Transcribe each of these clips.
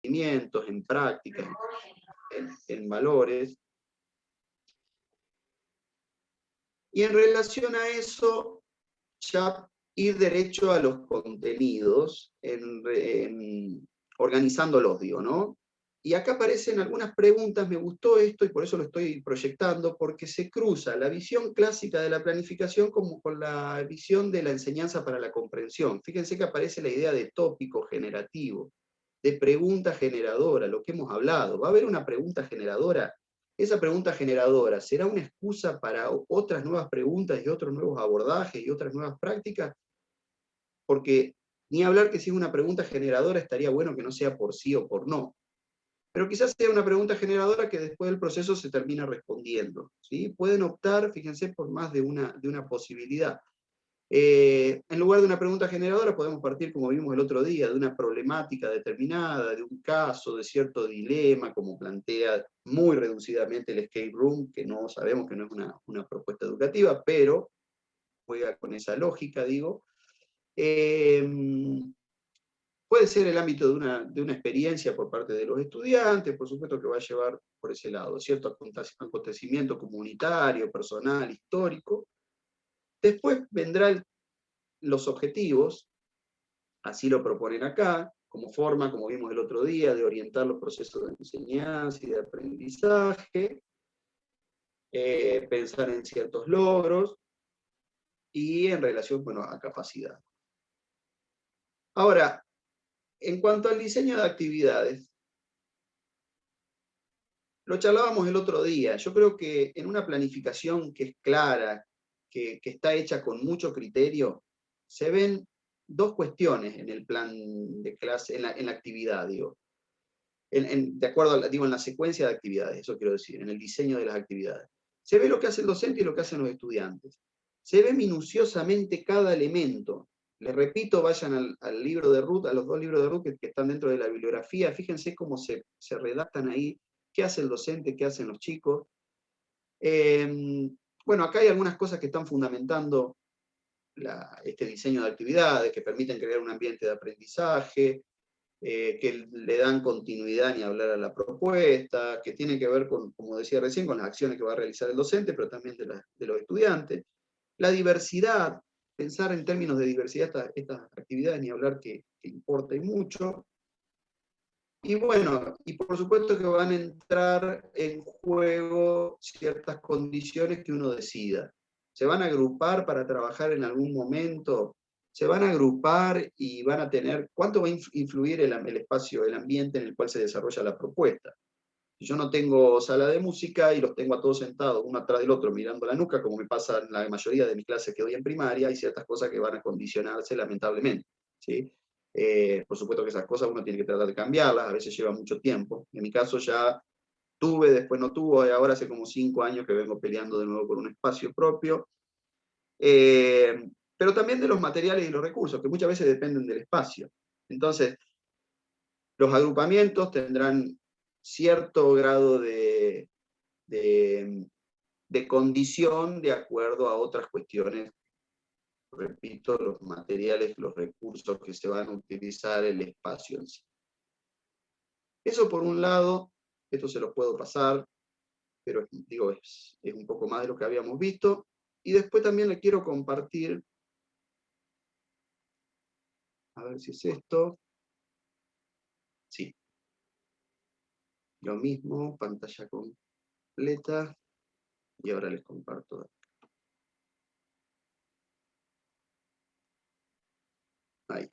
conocimientos, en prácticas, en valores. Y en relación a eso, ya ir derecho a los contenidos, organizándolos, digo, ¿no? Y acá aparecen algunas preguntas, me gustó esto y por eso lo estoy proyectando, porque se cruza la visión clásica de la planificación como con la visión de la enseñanza para la comprensión. Fíjense que aparece la idea de tópico generativo, de pregunta generadora, lo que hemos hablado. ¿Va a haber una pregunta generadora? Esa pregunta generadora, ¿será una excusa para otras nuevas preguntas y otros nuevos abordajes y otras nuevas prácticas? Porque ni hablar que si es una pregunta generadora estaría bueno que no sea por sí o por no. Pero quizás sea una pregunta generadora que después del proceso se termina respondiendo, ¿sí? Pueden optar, fíjense, por más de una posibilidad. En lugar de una pregunta generadora podemos partir, como vimos el otro día, de una problemática determinada, de un caso, de cierto dilema, como plantea muy reducidamente el escape room, que no sabemos que no es una propuesta educativa, pero juega con esa lógica, digo. Puede ser el ámbito de una experiencia por parte de los estudiantes, por supuesto que va a llevar por ese lado, cierto acontecimiento comunitario, personal, histórico. Después vendrán los objetivos, así lo proponen acá, como forma, como vimos el otro día, de orientar los procesos de enseñanza y de aprendizaje, pensar en ciertos logros y en relación, bueno, a capacidad. Ahora, en cuanto al diseño de actividades, lo charlábamos el otro día. Yo creo que en una planificación que es clara, que está hecha con mucho criterio, se ven dos cuestiones en el plan de clase, en la actividad, digo. De acuerdo, digo, en la secuencia de actividades, eso quiero decir, en el diseño de las actividades. Se ve lo que hace el docente y lo que hacen los estudiantes. Se ve minuciosamente cada elemento. Les repito, vayan al libro de Ruth, a los dos libros de Ruth que están dentro de la bibliografía. Fíjense cómo se redactan ahí, qué hace el docente, qué hacen los chicos. Bueno, acá hay algunas cosas que están fundamentando este diseño de actividades, que permiten crear un ambiente de aprendizaje, que le dan continuidad ni hablar a la propuesta, que tiene que ver con, como decía recién, con las acciones que va a realizar el docente, pero también de los estudiantes. La diversidad, pensar en términos de diversidad estas actividades, ni hablar que importa y mucho. Y bueno, y por supuesto que van a entrar en juego ciertas condiciones que uno decida. Se van a agrupar para trabajar en algún momento, se van a agrupar y van a tener, ¿cuánto va a influir el espacio, el ambiente en el cual se desarrolla la propuesta? Si yo no tengo sala de música y los tengo a todos sentados, uno atrás del otro, mirando la nuca, como me pasa en la mayoría de mis clases que doy en primaria, hay ciertas cosas que van a condicionarse lamentablemente, ¿sí? Por supuesto que esas cosas uno tiene que tratar de cambiarlas, a veces lleva mucho tiempo. En mi caso ya tuve, después no tuvo, y ahora hace como 5 años que vengo peleando de nuevo por un espacio propio. Pero también de los materiales y los recursos, que muchas veces dependen del espacio. Entonces, los agrupamientos tendrán cierto grado de condición de acuerdo a otras cuestiones, repito, los materiales, los recursos que se van a utilizar, el espacio en sí. Eso por un lado, esto se lo puedo pasar, pero digo, es un poco más de lo que habíamos visto. Y después también le quiero compartir, a ver si es esto. Sí. Lo mismo, pantalla completa. Y ahora les comparto. Ahí.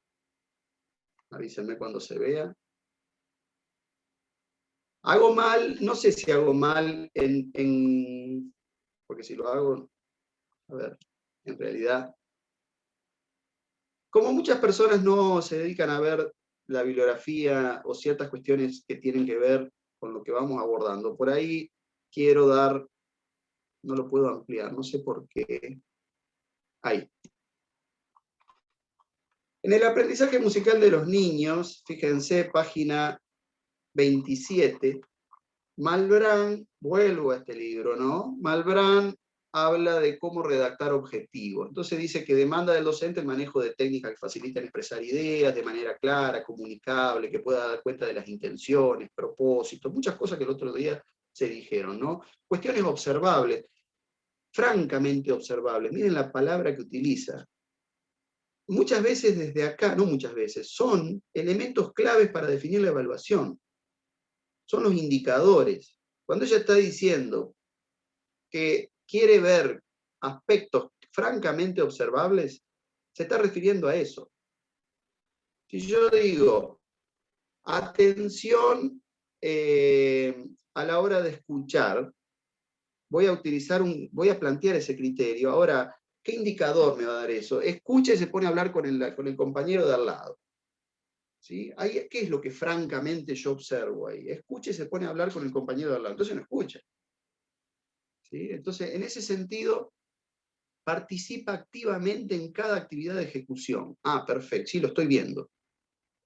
Avísenme cuando se vea. Hago mal, no sé si hago mal porque si lo hago, a ver, en realidad, como muchas personas no se dedican a ver la bibliografía o ciertas cuestiones que tienen que ver con lo que vamos abordando, por ahí quiero dar, no lo puedo ampliar, no sé por qué, ahí. En el aprendizaje musical de los niños, fíjense, página 27, Malbrán, vuelvo a este libro, ¿no? Malbrán habla de cómo redactar objetivos. Entonces dice que demanda del docente el manejo de técnicas que faciliten expresar ideas de manera clara, comunicable, que pueda dar cuenta de las intenciones, propósitos, muchas cosas que el otro día se dijeron, ¿no? Cuestiones observables, francamente observables. Miren la palabra que utiliza. Muchas veces desde acá, no muchas veces, son elementos claves para definir la evaluación. Son los indicadores. Cuando ella está diciendo que quiere ver aspectos francamente observables, se está refiriendo a eso. Si yo digo, atención a la hora de escuchar, voy a plantear ese criterio. Ahora, ¿qué indicador me va a dar eso? Escucha y se pone a hablar con el compañero de al lado. ¿Sí? Ahí, ¿qué es lo que francamente yo observo ahí? Escucha y se pone a hablar con el compañero de al lado. Entonces no escucha. ¿Sí? Entonces, en ese sentido, participa activamente en cada actividad de ejecución. Ah, perfecto, sí, lo estoy viendo.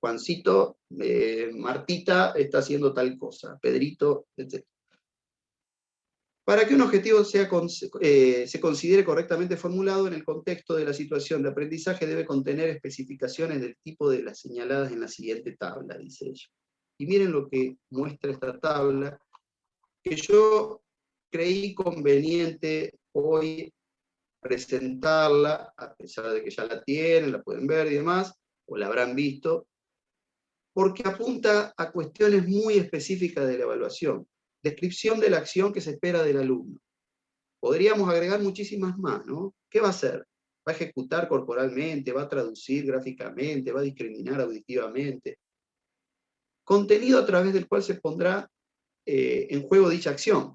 Juancito, Martita está haciendo tal cosa, Pedrito, etc. Para que un objetivo se considere correctamente formulado en el contexto de la situación de aprendizaje, debe contener especificaciones del tipo de las señaladas en la siguiente tabla, dice ella. Y miren lo que muestra esta tabla, que yo creí conveniente hoy presentarla, a pesar de que ya la tienen, la pueden ver y demás, o la habrán visto, porque apunta a cuestiones muy específicas de la evaluación. Descripción de la acción que se espera del alumno. Podríamos agregar muchísimas más, ¿no? ¿Qué va a hacer? ¿Va a ejecutar corporalmente? ¿Va a traducir gráficamente? ¿Va a discriminar auditivamente? Contenido a través del cual se pondrá en juego dicha acción.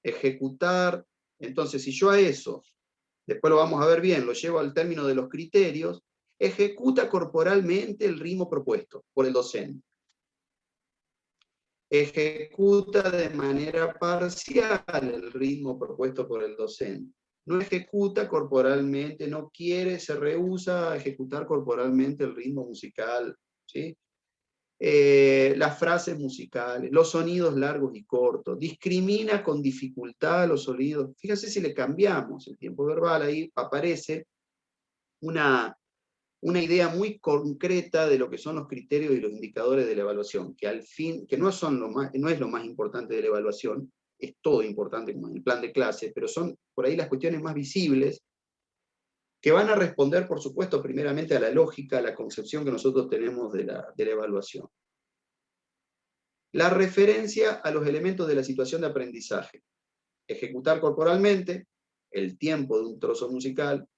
Ejecutar. Entonces, si yo a eso, después lo vamos a ver bien, lo llevo al término de los criterios, ejecuta corporalmente el ritmo propuesto por el docente. Ejecuta de manera parcial el ritmo propuesto por el docente. No ejecuta corporalmente, no quiere, se rehúsa a ejecutar corporalmente el ritmo musical, ¿sí? Las frases musicales, los sonidos largos y cortos, discrimina con dificultad los sonidos. Fíjense si le cambiamos el tiempo verbal, ahí aparece una idea muy concreta de lo que son los criterios y los indicadores de la evaluación, que al fin, que no es lo más importante de la evaluación, es todo importante como en el plan de clase, pero son por ahí las cuestiones más visibles que van a responder, por supuesto, primeramente a la lógica, a la concepción que nosotros tenemos de la evaluación. La referencia a los elementos de la situación de aprendizaje. Ejecutar corporalmente, el tiempo de un trozo musical,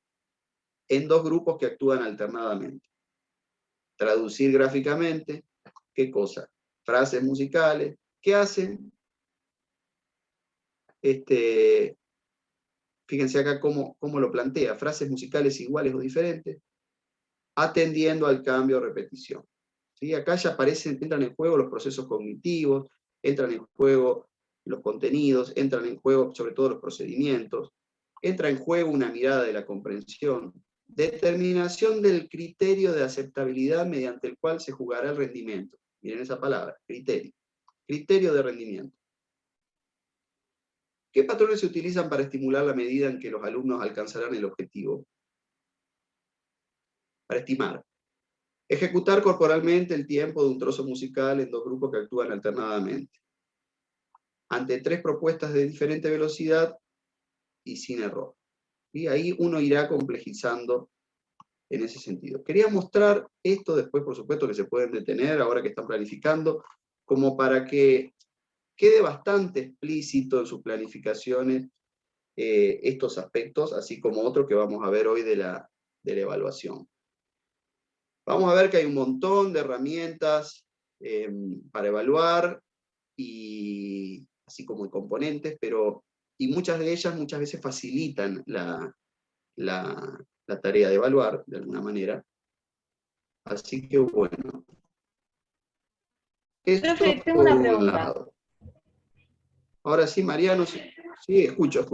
en dos grupos que actúan alternadamente. Traducir gráficamente, ¿qué cosa? Frases musicales, ¿qué hacen? Fíjense acá cómo lo plantea, frases musicales iguales o diferentes, atendiendo al cambio o repetición. ¿Sí? Acá ya entran en juego los procesos cognitivos, entran en juego los contenidos, entran en juego sobre todo los procedimientos, entra en juego una mirada de la comprensión, determinación del criterio de aceptabilidad mediante el cual se jugará el rendimiento. Miren esa palabra, criterio. Criterio de rendimiento. ¿Qué patrones se utilizan para estimular la medida en que los alumnos alcanzarán el objetivo? Para estimar. Ejecutar corporalmente el tiempo de un trozo musical en dos grupos que actúan alternadamente. Ante tres propuestas de diferente velocidad y sin error. Y ahí uno irá complejizando en ese sentido. Quería mostrar esto, después por supuesto que se pueden detener ahora que están planificando, como para que quede bastante explícito en sus planificaciones estos aspectos, así como otros que vamos a ver hoy de la evaluación. Vamos a ver que hay un montón de herramientas para evaluar, y así como de componentes, y muchas de ellas muchas veces facilitan la tarea de evaluar, de alguna manera. Así que bueno. Esto Profe, tengo por una un pregunta. lado. Ahora sí, Mariano, sí, escucho.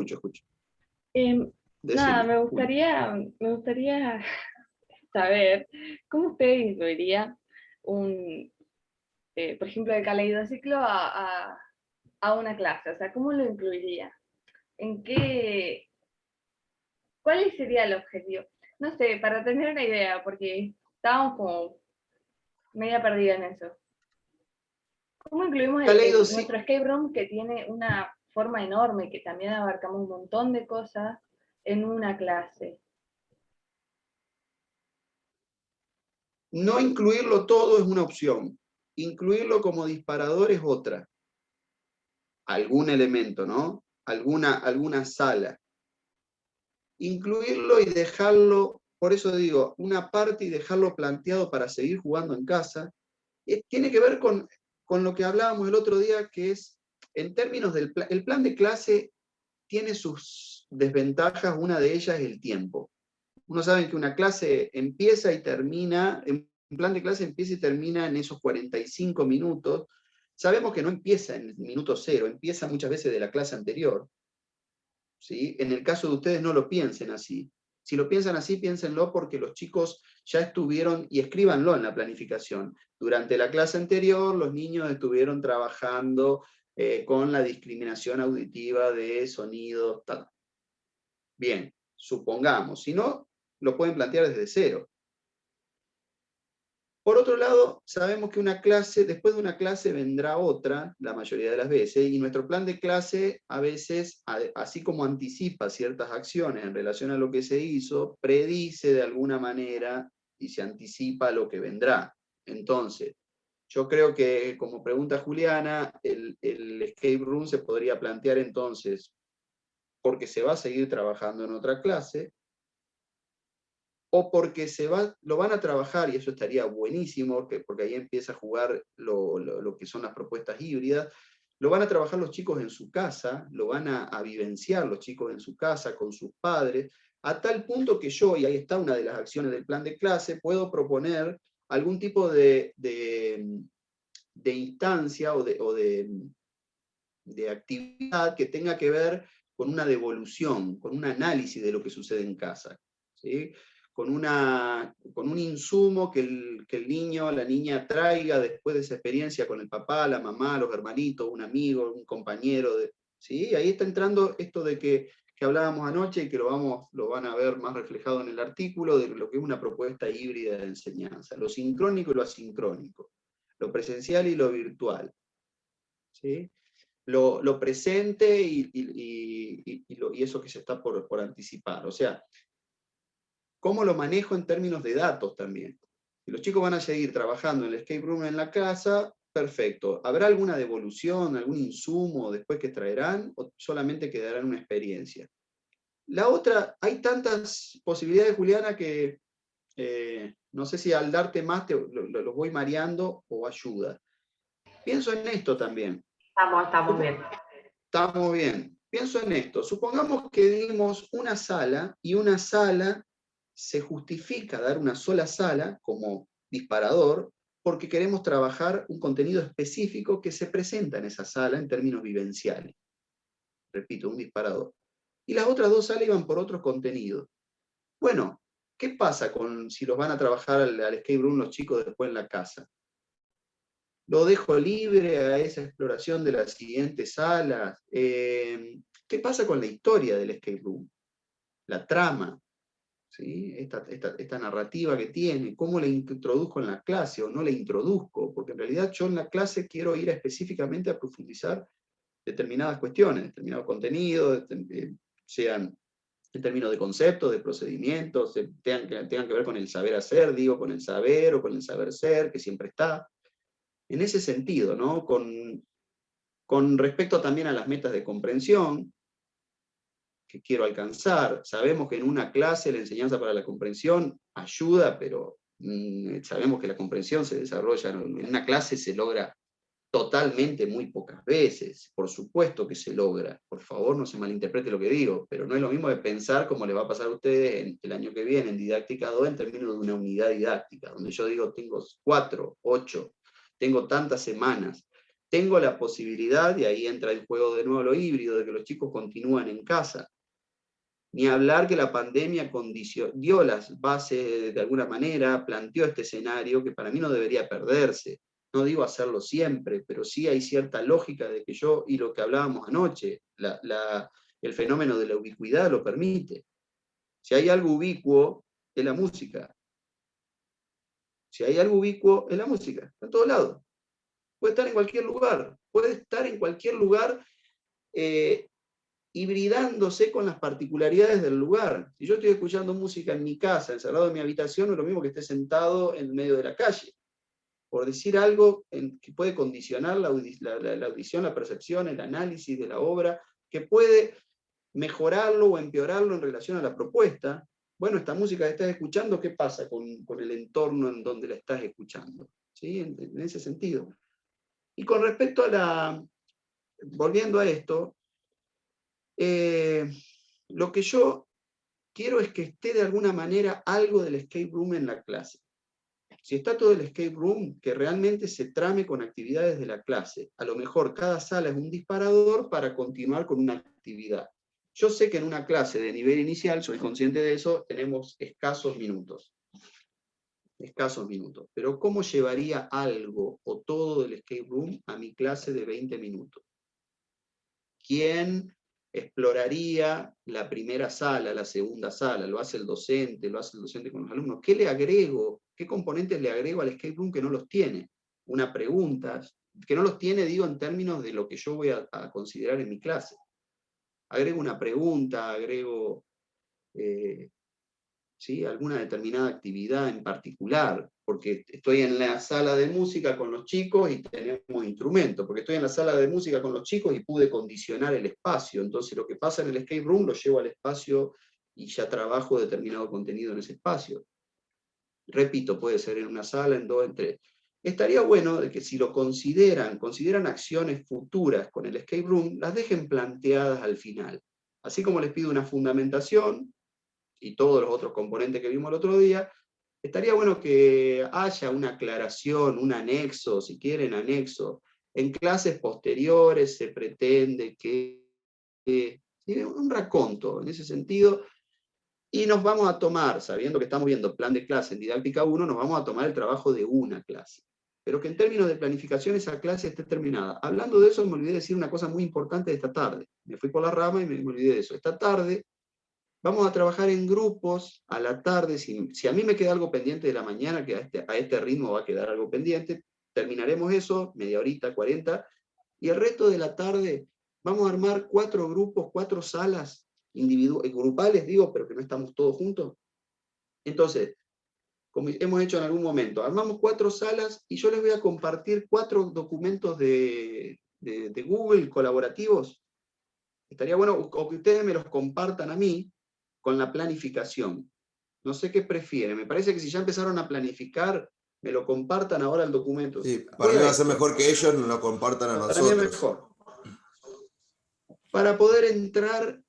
Nada, Decime. me gustaría saber cómo usted incluiría por ejemplo, el caleidociclo a una clase. O sea, ¿cómo lo incluiría? ¿En qué, cuál sería el objetivo? No sé, para tener una idea, porque estábamos como media perdida en eso. ¿Cómo incluimos Caleido, sí. nuestro escape room, que tiene una forma enorme, que también abarcamos un montón de cosas, en una clase? No incluirlo todo es una opción. Incluirlo como disparador es otra. Algún elemento, ¿no? Alguna sala. Incluirlo y dejarlo, por eso digo, una parte y dejarlo planteado para seguir jugando en casa, tiene que ver con lo que hablábamos el otro día, que es, en términos del el plan de clase tiene sus desventajas, una de ellas es el tiempo. Uno sabe que una clase empieza y termina, un plan de clase empieza y termina en esos 45 minutos. Sabemos que no empieza en el minuto cero, empieza muchas veces de la clase anterior. ¿Sí? En el caso de ustedes no lo piensen así. Si lo piensan así, piénsenlo porque los chicos ya estuvieron, y escríbanlo en la planificación. Durante la clase anterior, los niños estuvieron trabajando con la discriminación auditiva de sonidos. Tal. Bien, supongamos. Si no, lo pueden plantear desde cero. Por otro lado, sabemos que una clase, después de una clase vendrá otra, la mayoría de las veces, y nuestro plan de clase a veces, así como anticipa ciertas acciones en relación a lo que se hizo, predice de alguna manera y se anticipa lo que vendrá. Entonces, yo creo que, como pregunta Juliana, el escape room se podría plantear entonces, porque se va a seguir trabajando en otra clase, o porque lo van a trabajar, y eso estaría buenísimo, porque ahí empieza a jugar lo que son las propuestas híbridas, lo van a trabajar los chicos en su casa, lo van a vivenciar los chicos en su casa, con sus padres, a tal punto que yo, y ahí está una de las acciones del plan de clase, puedo proponer algún tipo de instancia de actividad que tenga que ver con una devolución, con un análisis de lo que sucede en casa. ¿Sí? Con un insumo que el niño o la niña traiga después de esa experiencia con el papá, la mamá, los hermanitos, un amigo, un compañero. ¿Sí? Ahí está entrando esto de que hablábamos anoche y que lo van a ver más reflejado en el artículo, de lo que es una propuesta híbrida de enseñanza, lo sincrónico y lo asincrónico, lo presencial y lo virtual. ¿Sí? Lo presente y eso que se está por anticipar. O sea, ¿cómo lo manejo en términos de datos también? Si los chicos van a seguir trabajando en el escape room en la casa, perfecto. ¿Habrá alguna devolución, algún insumo después que traerán o solamente quedará en una experiencia? La otra, hay tantas posibilidades, Juliana, que no sé si al darte más los voy mareando o ayuda. Pienso en esto también. Estamos bien. Estamos bien. Pienso en esto. Supongamos que dimos una sala y una sala se justifica dar una sola sala como disparador porque queremos trabajar un contenido específico que se presenta en esa sala en términos vivenciales. Repito, un disparador. Y las otras dos salas iban por otros contenidos. Bueno, ¿qué pasa si los van a trabajar al escape room los chicos después en la casa? Lo dejo libre a esa exploración de las siguientes salas. ¿Qué pasa con la historia del escape room? La trama, ¿sí? Esta narrativa que tiene, ¿cómo la introduzco en la clase o no la introduzco? Porque en realidad yo en la clase quiero ir específicamente a profundizar determinadas cuestiones, determinados contenidos, sean en términos de conceptos, de procedimientos, tengan que ver con el saber hacer, digo, con el saber o con el saber ser, que siempre está. En ese sentido, ¿no? Con respecto también a las metas de comprensión que quiero alcanzar, sabemos que en una clase la enseñanza para la comprensión ayuda, pero sabemos que la comprensión se desarrolla, en una clase se logra totalmente muy pocas veces, por supuesto que se logra, por favor no se malinterprete lo que digo, pero no es lo mismo de pensar como les va a pasar a ustedes el año que viene en didáctica 2 en términos de una unidad didáctica, donde yo digo tengo 4, 8, tengo tantas semanas, tengo la posibilidad, y ahí entra en juego de nuevo lo híbrido, de que los chicos continúan en casa. Ni hablar que la pandemia dio las bases de alguna manera, planteó este escenario que para mí no debería perderse. No digo hacerlo siempre, pero sí hay cierta lógica de que yo, y lo que hablábamos anoche, El fenómeno de la ubicuidad lo permite. Si hay algo ubicuo, es la música. Si hay algo ubicuo, es la música. Está en todos lados. Puede estar en cualquier lugar. Puede estar en cualquier lugar hibridándose con las particularidades del lugar. Si yo estoy escuchando música en mi casa, encerrado en mi habitación, no es lo mismo que esté sentado en medio de la calle. Por decir algo que puede condicionar la audición, la percepción, el análisis de la obra, que puede mejorarlo o empeorarlo en relación a la propuesta. Bueno, esta música que estás escuchando, ¿qué pasa con el entorno en donde la estás escuchando? ¿Sí? En ese sentido. Y con respecto a volviendo a esto, lo que yo quiero es que esté de alguna manera algo del escape room en la clase. Si está todo el escape room, que realmente se trame con actividades de la clase. A lo mejor cada sala es un disparador para continuar con una actividad. Yo sé que en una clase de nivel inicial, soy consciente de eso, tenemos escasos minutos. Escasos minutos. Pero ¿cómo llevaría algo o todo del escape room a mi clase de 20 minutos? ¿Quién exploraría la primera sala, la segunda sala? Lo hace el docente con los alumnos. ¿Qué le agrego? ¿Qué componentes le agrego al escape room que no los tiene? Una pregunta, que no los tiene, digo, en términos de lo que yo voy a considerar en mi clase. Agrego una pregunta, agrego ¿sí? alguna determinada actividad en particular, porque estoy en la sala de música con los chicos y tenemos instrumentos, porque estoy en la sala de música con los chicos y pude condicionar el espacio, entonces lo que pasa en el escape room lo llevo al espacio y ya trabajo determinado contenido en ese espacio. Repito, puede ser en una sala, en dos, en tres. Estaría bueno de que si lo consideran acciones futuras con el escape room, las dejen planteadas al final. Así como les pido una fundamentación, y todos los otros componentes que vimos el otro día, estaría bueno que haya una aclaración, un anexo, si quieren anexo. En clases posteriores se pretende que un raconto en ese sentido, y nos vamos a tomar, sabiendo que estamos viendo plan de clase en didáctica 1, nos vamos a tomar el trabajo de una clase. Pero que en términos de planificación esa clase esté terminada. Hablando de eso, me olvidé decir una cosa muy importante de esta tarde. Me fui por la rama y me olvidé de eso. Esta tarde vamos a trabajar en grupos a la tarde. Si a mí me queda algo pendiente de la mañana, que a este ritmo va a quedar algo pendiente, terminaremos eso, media horita, 40, y el resto de la tarde vamos a armar 4 grupos, 4 salas grupales, digo, pero que no estamos todos juntos. Entonces, como hemos hecho en algún momento, armamos 4 salas y yo les voy a compartir 4 documentos de Google colaborativos. Estaría bueno o que ustedes me los compartan a mí, con la planificación. No sé qué prefieren. Me parece que si ya empezaron a planificar, me lo compartan ahora el documento. Sí, para mí va a ser mejor que ellos nos lo compartan a nosotros. Para mí es mejor. Para poder entrar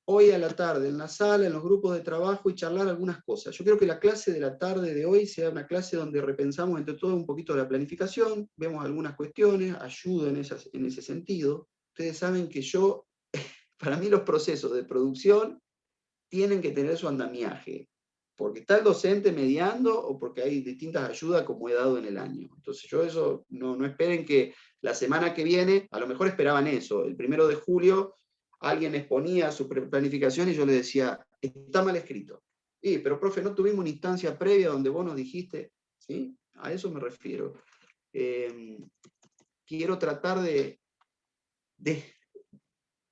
hoy a la tarde en la sala, en los grupos de trabajo y charlar algunas cosas. Yo creo que la clase de la tarde de hoy sea una clase donde repensamos entre todos un poquito la planificación, vemos algunas cuestiones, ayudo en ese sentido. Ustedes saben que para mí los procesos de producción tienen que tener su andamiaje, porque está el docente mediando o porque hay distintas ayudas como he dado en el año. Entonces yo eso, no esperen que la semana que viene, a lo mejor esperaban eso, el 1 de julio alguien exponía su planificación y yo le decía, está mal escrito. Sí, pero profe, no tuvimos una instancia previa donde vos nos dijiste, ¿sí? A eso me refiero. Quiero tratar de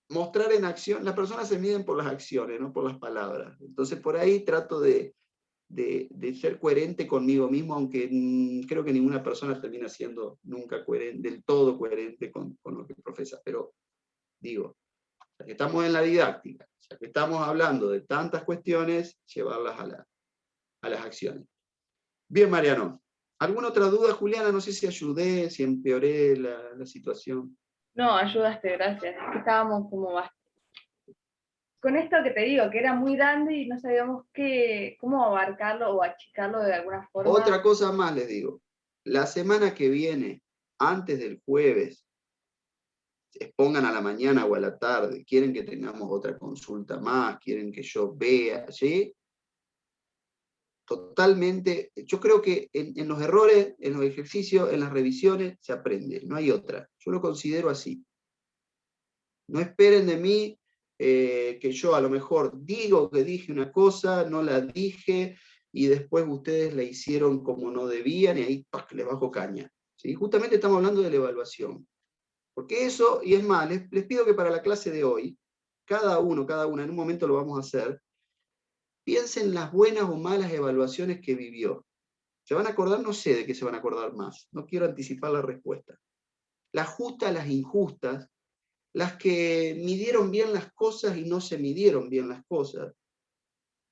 mostrar en acción. Las personas se miden por las acciones, no por las palabras. Entonces por ahí trato de ser coherente conmigo mismo, aunque creo que ninguna persona termina siendo nunca coherente, del todo coherente con lo que profesa. Pero digo, ya que estamos en la didáctica, ya que estamos hablando de tantas cuestiones, llevarlas a las acciones. Bien, Mariano. ¿Alguna otra duda, Juliana? No sé si ayudé, si empeoré la situación. No, ayudaste, gracias. Es que estábamos como con esto que te digo, que era muy grande y no sabíamos cómo abarcarlo o achicarlo de alguna forma. Otra cosa más les digo. La semana que viene, antes del jueves, expongan a la mañana o a la tarde, quieren que tengamos otra consulta más, quieren que yo vea, ¿sí? Totalmente, yo creo que en los errores, en los ejercicios, en las revisiones, se aprende, no hay otra. Yo lo considero así. No esperen de mí que yo a lo mejor digo que dije una cosa, no la dije, y después ustedes la hicieron como no debían, y ahí ¡pac!, les bajo caña. ¿Sí? Justamente estamos hablando de la evaluación. Porque eso, y es más, les pido que para la clase de hoy, cada una, en un momento lo vamos a hacer, piensen las buenas o malas evaluaciones que vivió. ¿Se van a acordar? No sé de qué se van a acordar más. No quiero anticipar la respuesta. Las justas, las injustas, las que midieron bien las cosas y no se midieron bien las cosas,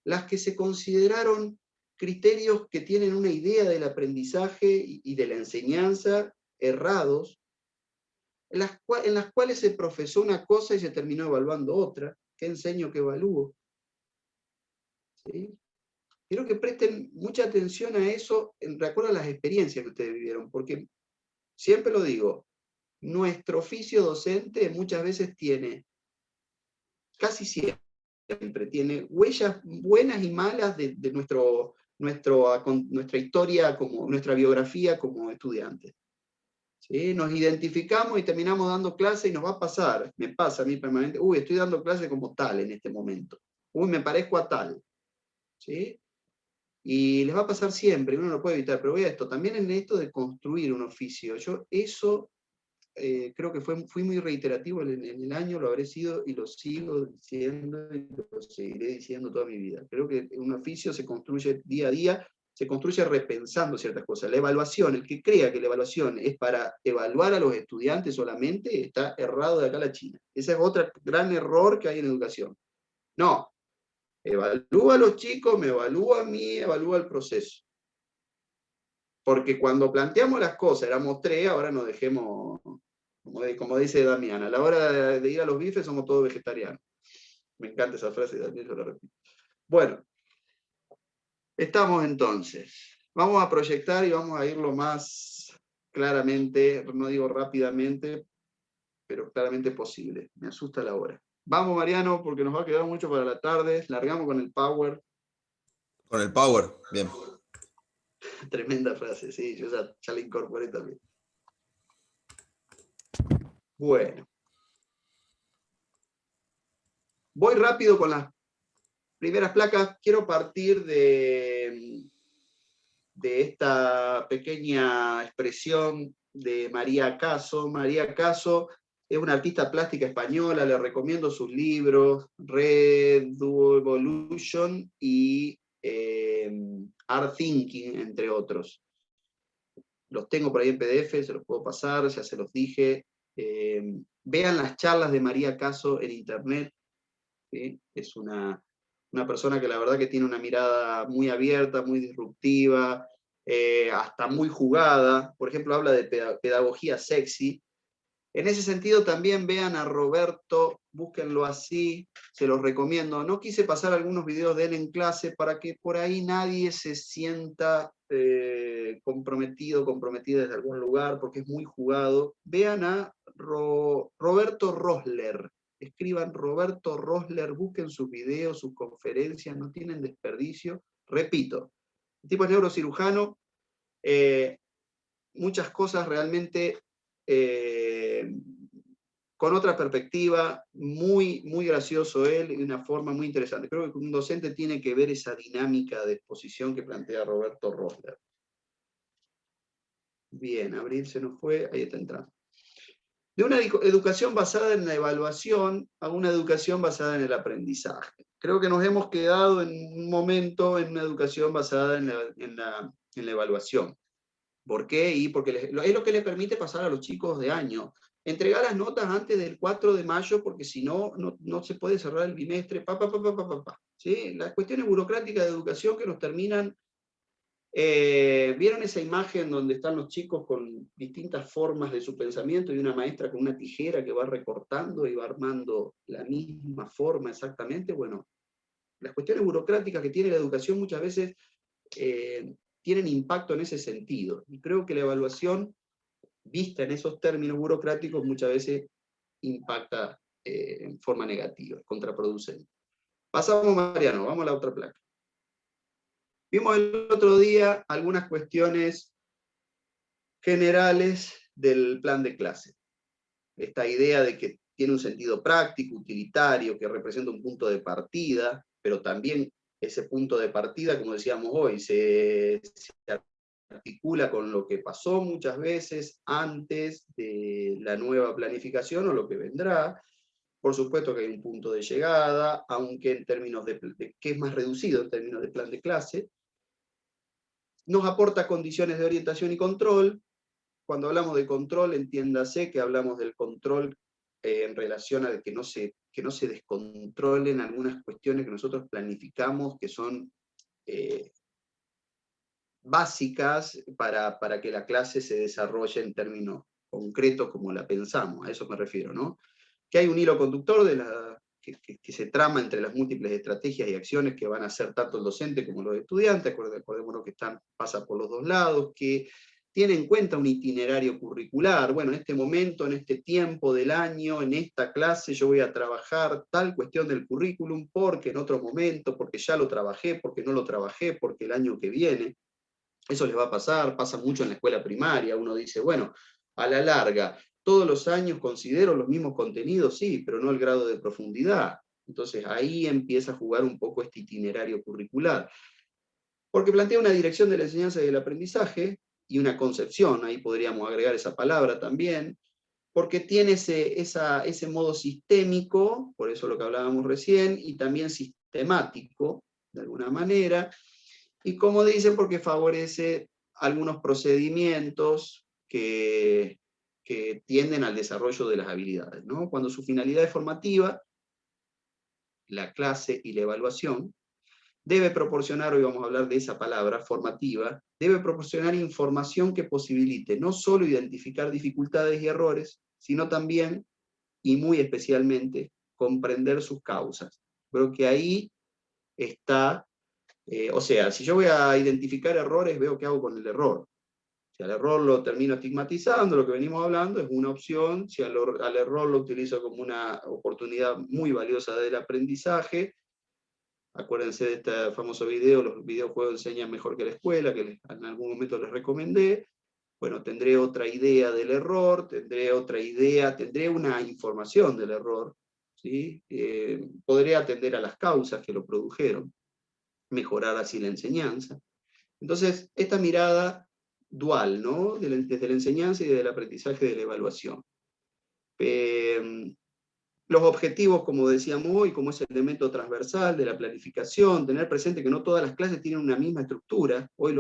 las que se consideraron criterios que tienen una idea del aprendizaje y de la enseñanza errados, en las cuales se profesó una cosa y se terminó evaluando otra. ¿Qué enseño, qué evalúo? ¿Sí? Quiero que presten mucha atención a eso en recuerdo a las experiencias que ustedes vivieron, porque siempre lo digo, nuestro oficio docente muchas veces tiene, casi siempre, tiene huellas buenas y malas de nuestra historia, como nuestra biografía como estudiantes. ¿Sí? Nos identificamos y terminamos dando clase y nos va a pasar, me pasa a mí permanente, uy, estoy dando clase como tal en este momento, uy, me parezco a tal. ¿Sí? Y les va a pasar siempre, uno no lo puede evitar, pero voy a esto, también en esto de construir un oficio, yo eso creo que fui muy reiterativo en el año, lo habré sido y lo sigo diciendo y lo seguiré diciendo toda mi vida. Creo que un oficio se construye día a día, se construye repensando ciertas cosas. La evaluación, el que crea que la evaluación es para evaluar a los estudiantes solamente, está errado de acá a la China. Ese es otro gran error que hay en educación. No, evalúa a los chicos, me evalúa a mí, evalúa el proceso. Porque cuando planteamos las cosas, éramos tres, ahora nos dejemos, como dice Damián, a la hora de ir a los bifes somos todos vegetarianos. Me encanta esa frase, Damián, yo la repito. Bueno, estamos entonces. Vamos a proyectar y vamos a ir lo más claramente, no digo rápidamente, pero claramente posible. Me asusta la hora. Vamos, Mariano, porque nos va a quedar mucho para la tarde. Largamos con el power. Con el power, bien. Tremenda frase, sí, yo ya la incorporé también. Bueno. Voy rápido con las primeras placas. Quiero partir de esta pequeña expresión de María Caso. María Caso es una artista plástica española, le recomiendo sus libros, Red Evolution y Art Thinking, entre otros. Los tengo por ahí en PDF, se los puedo pasar, ya se los dije. Vean las charlas de María Caso en internet. ¿Sí? Es una persona que la verdad que tiene una mirada muy abierta, muy disruptiva, hasta muy jugada. Por ejemplo, habla de pedagogía sexy. En ese sentido también vean a Roberto, búsquenlo así, se los recomiendo. No quise pasar algunos videos de él en clase para que por ahí nadie se sienta comprometida desde algún lugar, porque es muy jugado. Vean a Roberto Rosler. Escriban Roberto Rosler, busquen sus videos, sus conferencias, no tienen desperdicio. Repito, el tipo es neurocirujano, muchas cosas realmente con otra perspectiva, muy, muy gracioso él, y una forma muy interesante. Creo que un docente tiene que ver esa dinámica de exposición que plantea Roberto Rosler. Bien, Abril se nos fue, ahí está entrando. De una educación basada en la evaluación a una educación basada en el aprendizaje. Creo que nos hemos quedado en un momento en una educación basada en la evaluación. ¿Por qué? Y porque es lo que les permite pasar a los chicos de año. Entregar las notas antes del 4 de mayo, porque si no, no se puede cerrar el bimestre. ¿Sí? Las cuestiones burocráticas de educación que nos terminan. ¿Vieron esa imagen donde están los chicos con distintas formas de su pensamiento y una maestra con una tijera que va recortando y va armando la misma forma exactamente? Bueno, las cuestiones burocráticas que tiene la educación muchas veces tienen impacto en ese sentido. Y creo que la evaluación, vista en esos términos burocráticos, muchas veces impacta en forma negativa, contraproducente. Pasamos, Mariano, vamos a la otra placa. Vimos el otro día algunas cuestiones generales del plan de clase. Esta idea de que tiene un sentido práctico, utilitario, que representa un punto de partida, pero también ese punto de partida, como decíamos hoy, se articula con lo que pasó muchas veces antes de la nueva planificación o lo que vendrá. Por supuesto que hay un punto de llegada, aunque en términos que es más reducido en términos de plan de clase. Nos aporta condiciones de orientación y control. Cuando hablamos de control, entiéndase que hablamos del control en relación a que no se descontrolen algunas cuestiones que nosotros planificamos, que son básicas para que la clase se desarrolle en términos concretos como la pensamos, a eso me refiero, ¿no? Que hay un hilo conductor que se trama entre las múltiples estrategias y acciones que van a hacer tanto el docente como los estudiantes, acordémonos que pasa por los dos lados, que tiene en cuenta un itinerario curricular. Bueno, en este momento, en este tiempo del año, en esta clase, yo voy a trabajar tal cuestión del currículum, porque en otro momento, porque ya lo trabajé, porque no lo trabajé, porque el año que viene. Eso les va a pasar, pasa mucho en la escuela primaria. Uno dice, bueno, a la larga, todos los años considero los mismos contenidos, sí, pero no el grado de profundidad. Entonces ahí empieza a jugar un poco este itinerario curricular. Porque plantea una dirección de la enseñanza y del aprendizaje, y una concepción, ahí podríamos agregar esa palabra también, porque tiene ese modo sistémico, por eso lo que hablábamos recién, y también sistemático, de alguna manera, y como dicen, porque favorece algunos procedimientos que tienden al desarrollo de las habilidades, ¿no? Cuando su finalidad es formativa, la clase y la evaluación, debe proporcionar, hoy vamos a hablar de esa palabra, formativa, debe proporcionar información que posibilite no solo identificar dificultades y errores, sino también, y muy especialmente, comprender sus causas. Creo que ahí está, o sea, si yo voy a identificar errores, veo qué hago con el error. Si al error lo termino estigmatizando, lo que venimos hablando es una opción. Si al error lo utilizo como una oportunidad muy valiosa del aprendizaje, acuérdense de este famoso video, los videojuegos enseñan mejor que la escuela, que en algún momento les recomendé. Bueno, tendré otra idea del error, tendré una información del error, ¿sí? Podré atender a las causas que lo produjeron, mejorar así la enseñanza. Entonces, esta mirada dual, ¿no? Desde la enseñanza y desde el aprendizaje de la evaluación. Los objetivos, como decíamos hoy, como ese elemento transversal de la planificación, tener presente que no todas las clases tienen una misma estructura. Hoy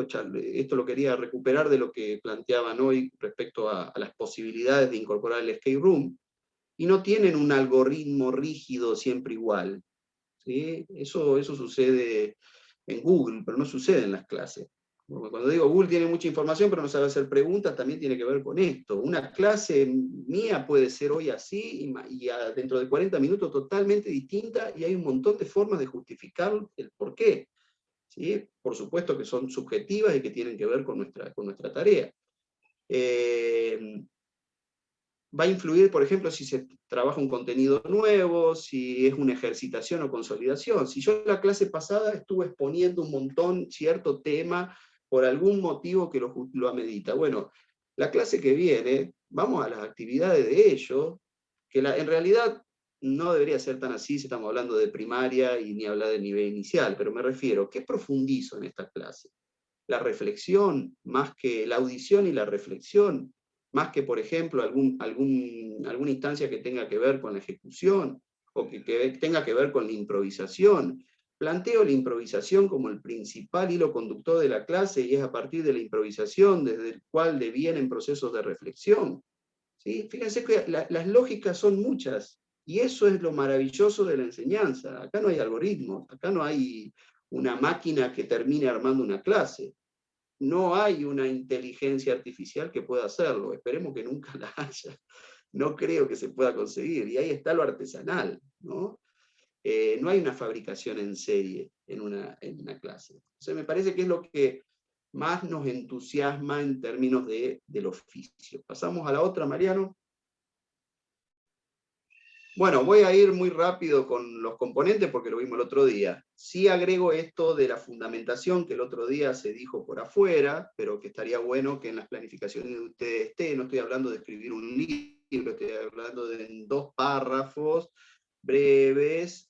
esto lo quería recuperar de lo que planteaban hoy respecto a las posibilidades de incorporar el escape room, y no tienen un algoritmo rígido siempre igual, ¿sí? Eso sucede en Google, pero no sucede en las clases. Cuando digo Google tiene mucha información, pero no sabe hacer preguntas, también tiene que ver con esto. Una clase mía puede ser hoy así, y dentro de 40 minutos totalmente distinta, y hay un montón de formas de justificar el por qué. ¿Sí? Por supuesto que son subjetivas y que tienen que ver con nuestra tarea. Va a influir, por ejemplo, si se trabaja un contenido nuevo, si es una ejercitación o consolidación. Si yo en la clase pasada estuve exponiendo un montón cierto tema por algún motivo que lo amerita. Bueno, la clase que viene, vamos a las actividades de ellos, que en realidad no debería ser tan así si estamos hablando de primaria y ni hablar de nivel inicial, pero me refiero, ¿qué profundizo en esta clase? La reflexión, más que la audición y la reflexión, más que, por ejemplo, alguna instancia que tenga que ver con la ejecución, o que tenga que ver con la improvisación. Planteo la improvisación como el principal hilo conductor de la clase, y es a partir de la improvisación desde el cual devienen procesos de reflexión. ¿Sí? Fíjense que las lógicas son muchas, y eso es lo maravilloso de la enseñanza. Acá no hay algoritmos, acá no hay una máquina que termine armando una clase. No hay una inteligencia artificial que pueda hacerlo. Esperemos que nunca la haya. No creo que se pueda conseguir. Y ahí está lo artesanal, ¿no? No hay una fabricación en serie en una clase. Entonces me parece que es lo que más nos entusiasma en términos del oficio. Pasamos a la otra, Mariano. Bueno, voy a ir muy rápido con los componentes porque lo vimos el otro día. Sí agrego esto de la fundamentación que el otro día se dijo por afuera, pero que estaría bueno que en las planificaciones de ustedes esté. No estoy hablando de escribir un libro, libro, estoy hablando de en 2 párrafos breves,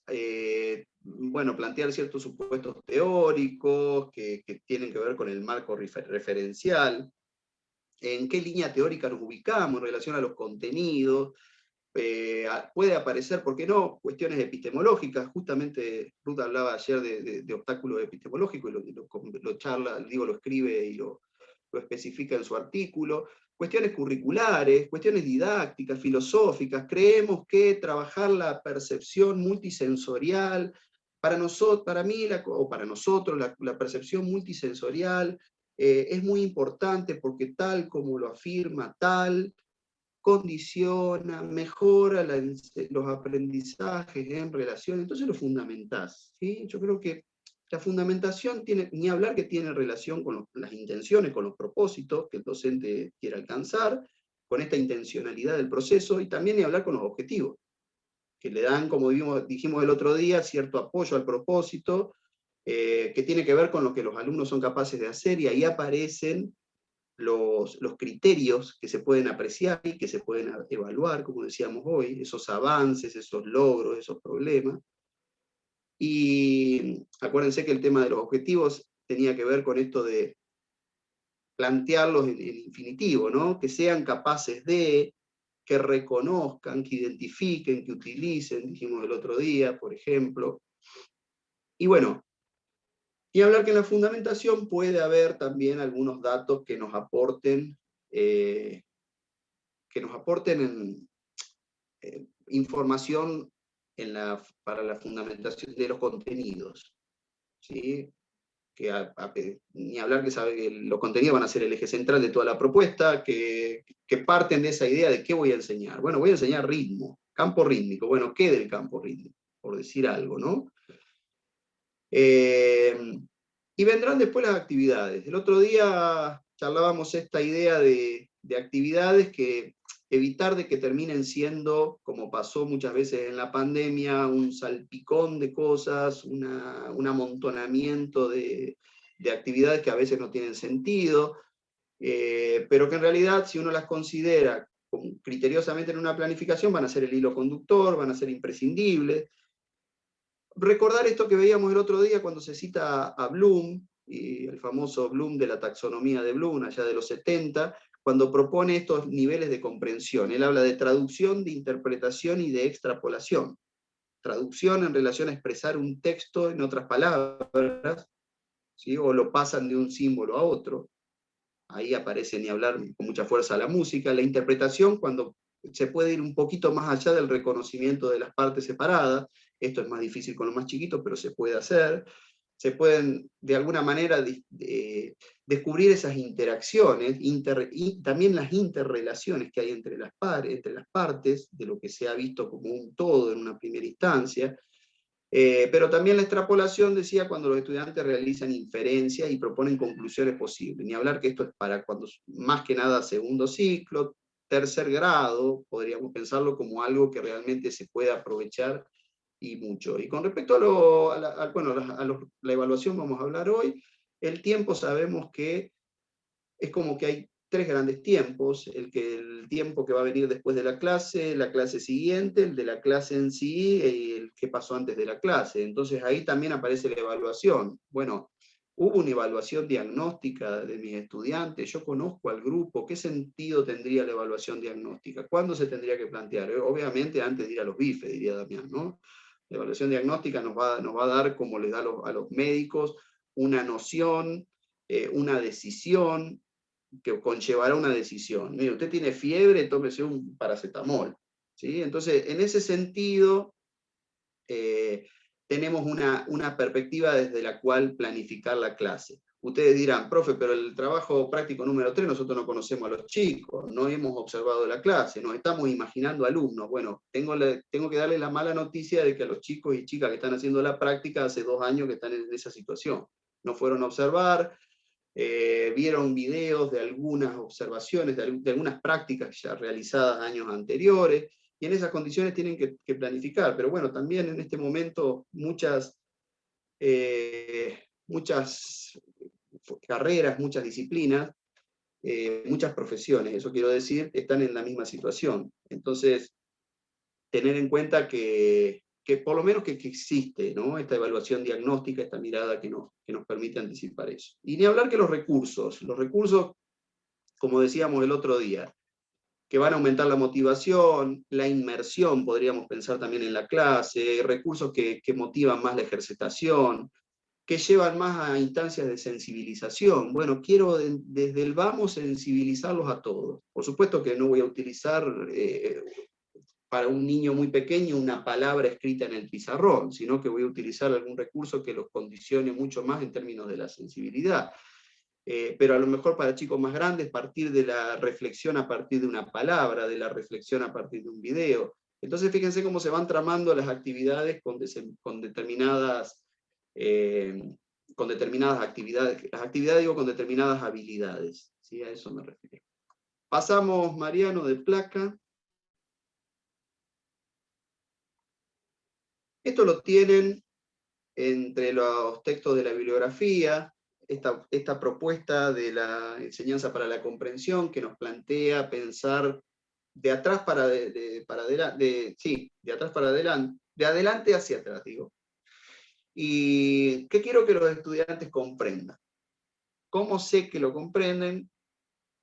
bueno, plantear ciertos supuestos teóricos que tienen que ver con el marco referencial, en qué línea teórica nos ubicamos en relación a los contenidos. Puede aparecer, ¿por qué no?, cuestiones epistemológicas. Justamente Ruth hablaba ayer de obstáculos epistemológicos, y lo charla, digo, lo escribe y lo especifica en su artículo. Cuestiones curriculares, cuestiones didácticas, filosóficas. Creemos que trabajar la percepción multisensorial, para mí, o para nosotros, la percepción multisensorial es muy importante, porque tal como lo afirma Tal, condiciona, mejora los aprendizajes en relación, entonces lo fundamentás, ¿sí? Yo creo que la fundamentación tiene, ni hablar que tiene relación con las intenciones, con los propósitos que el docente quiere alcanzar, con esta intencionalidad del proceso, y también ni hablar con los objetivos, que le dan, como dijimos el otro día, cierto apoyo al propósito, que tiene que ver con lo que los alumnos son capaces de hacer, y ahí aparecen los criterios que se pueden apreciar y que se pueden evaluar, como decíamos hoy, esos avances, esos logros, esos problemas. Y acuérdense que el tema de los objetivos tenía que ver con esto de plantearlos en infinitivo, ¿no? Que sean capaces de, que reconozcan, que identifiquen, que utilicen, dijimos el otro día, por ejemplo. Y bueno, y hablar que en la fundamentación puede haber también algunos datos que nos aporten información para la fundamentación de los contenidos, ¿sí? Ni hablar que sabe que los contenidos van a ser el eje central de toda la propuesta, que parten de esa idea de qué voy a enseñar. Bueno, voy a enseñar ritmo, campo rítmico. Bueno, ¿qué del campo rítmico? Por decir algo, ¿no? Y vendrán después las actividades. El otro día charlábamos esta idea de actividades que evitar de que terminen siendo, como pasó muchas veces en la pandemia, un salpicón de cosas, un amontonamiento de actividades que a veces no tienen sentido, pero que en realidad, si uno las considera criteriosamente en una planificación, van a ser el hilo conductor, van a ser imprescindibles. Recordar esto que veíamos el otro día cuando se cita a Bloom, y el famoso Bloom de la taxonomía de Bloom, allá de los 70, cuando propone estos niveles de comprensión. Él habla de traducción, de interpretación y de extrapolación. Traducción en relación a expresar un texto en otras palabras, ¿sí? O lo pasan de un símbolo a otro. Ahí aparece, ni hablar, con mucha fuerza la música. La interpretación, cuando se puede ir un poquito más allá del reconocimiento de las partes separadas. Esto es más difícil con lo más chiquito, pero se puede hacer. Se pueden, de alguna manera, descubrir esas interacciones, y también las interrelaciones que hay entre las partes, de lo que se ha visto como un todo en una primera instancia. Pero también la extrapolación, decía, cuando los estudiantes realizan inferencias y proponen conclusiones posibles. Ni hablar que esto es para cuando, más que nada, segundo ciclo, tercer grado, podríamos pensarlo como algo que realmente se puede aprovechar y mucho. Y con respecto la evaluación, vamos a hablar hoy. El tiempo, sabemos que es como que hay 3 grandes tiempos: el tiempo que va a venir después de la clase siguiente, el de la clase en sí, y el que pasó antes de la clase. Entonces ahí también aparece la evaluación. Bueno, hubo una evaluación diagnóstica de mis estudiantes, yo conozco al grupo, ¿qué sentido tendría la evaluación diagnóstica? ¿Cuándo se tendría que plantear? Obviamente antes de ir a los bifes, diría Damián, ¿no? La evaluación diagnóstica nos va a dar, como les da a los médicos, una noción, una decisión, que conllevará una decisión. Mire, usted tiene fiebre, tómese un paracetamol, ¿sí? Entonces, en ese sentido, tenemos una perspectiva desde la cual planificar la clase. Ustedes dirán, profe, pero el trabajo práctico número 3, nosotros no conocemos a los chicos, no hemos observado la clase, nos estamos imaginando alumnos. Bueno, tengo que darle la mala noticia de que a los chicos y chicas que están haciendo la práctica hace 2 años que están en esa situación. No fueron a observar, vieron videos de algunas observaciones, de algunas prácticas ya realizadas años anteriores, y en esas condiciones tienen que planificar. Pero bueno, también en este momento muchas carreras, muchas disciplinas, muchas profesiones, eso quiero decir, están en la misma situación. Entonces, tener en cuenta que por lo menos que existe, ¿no? Esta evaluación diagnóstica, esta mirada que nos permite anticipar eso. Y ni hablar que los recursos, como decíamos el otro día, que van a aumentar la motivación, la inmersión, podríamos pensar también en la clase, recursos que motivan más la ejercitación, que llevan más a instancias de sensibilización. Bueno, quiero desde el vamos sensibilizarlos a todos. Por supuesto que no voy a utilizar para un niño muy pequeño una palabra escrita en el pizarrón, sino que voy a utilizar algún recurso que los condicione mucho más en términos de la sensibilidad. Pero a lo mejor para chicos más grandes, partir de la reflexión a partir de una palabra, de la reflexión a partir de un video. Entonces fíjense cómo se van tramando las actividades con determinadas actividades, las actividades digo con determinadas habilidades, ¿sí? A eso me refiero. Pasamos, Mariano, de placa. Esto lo tienen entre los textos de la bibliografía, esta propuesta de la enseñanza para la comprensión que nos plantea pensar de atrás para adelante, de atrás para adelante, de adelante hacia atrás, digo. ¿Y qué quiero que los estudiantes comprendan? ¿Cómo sé que lo comprenden?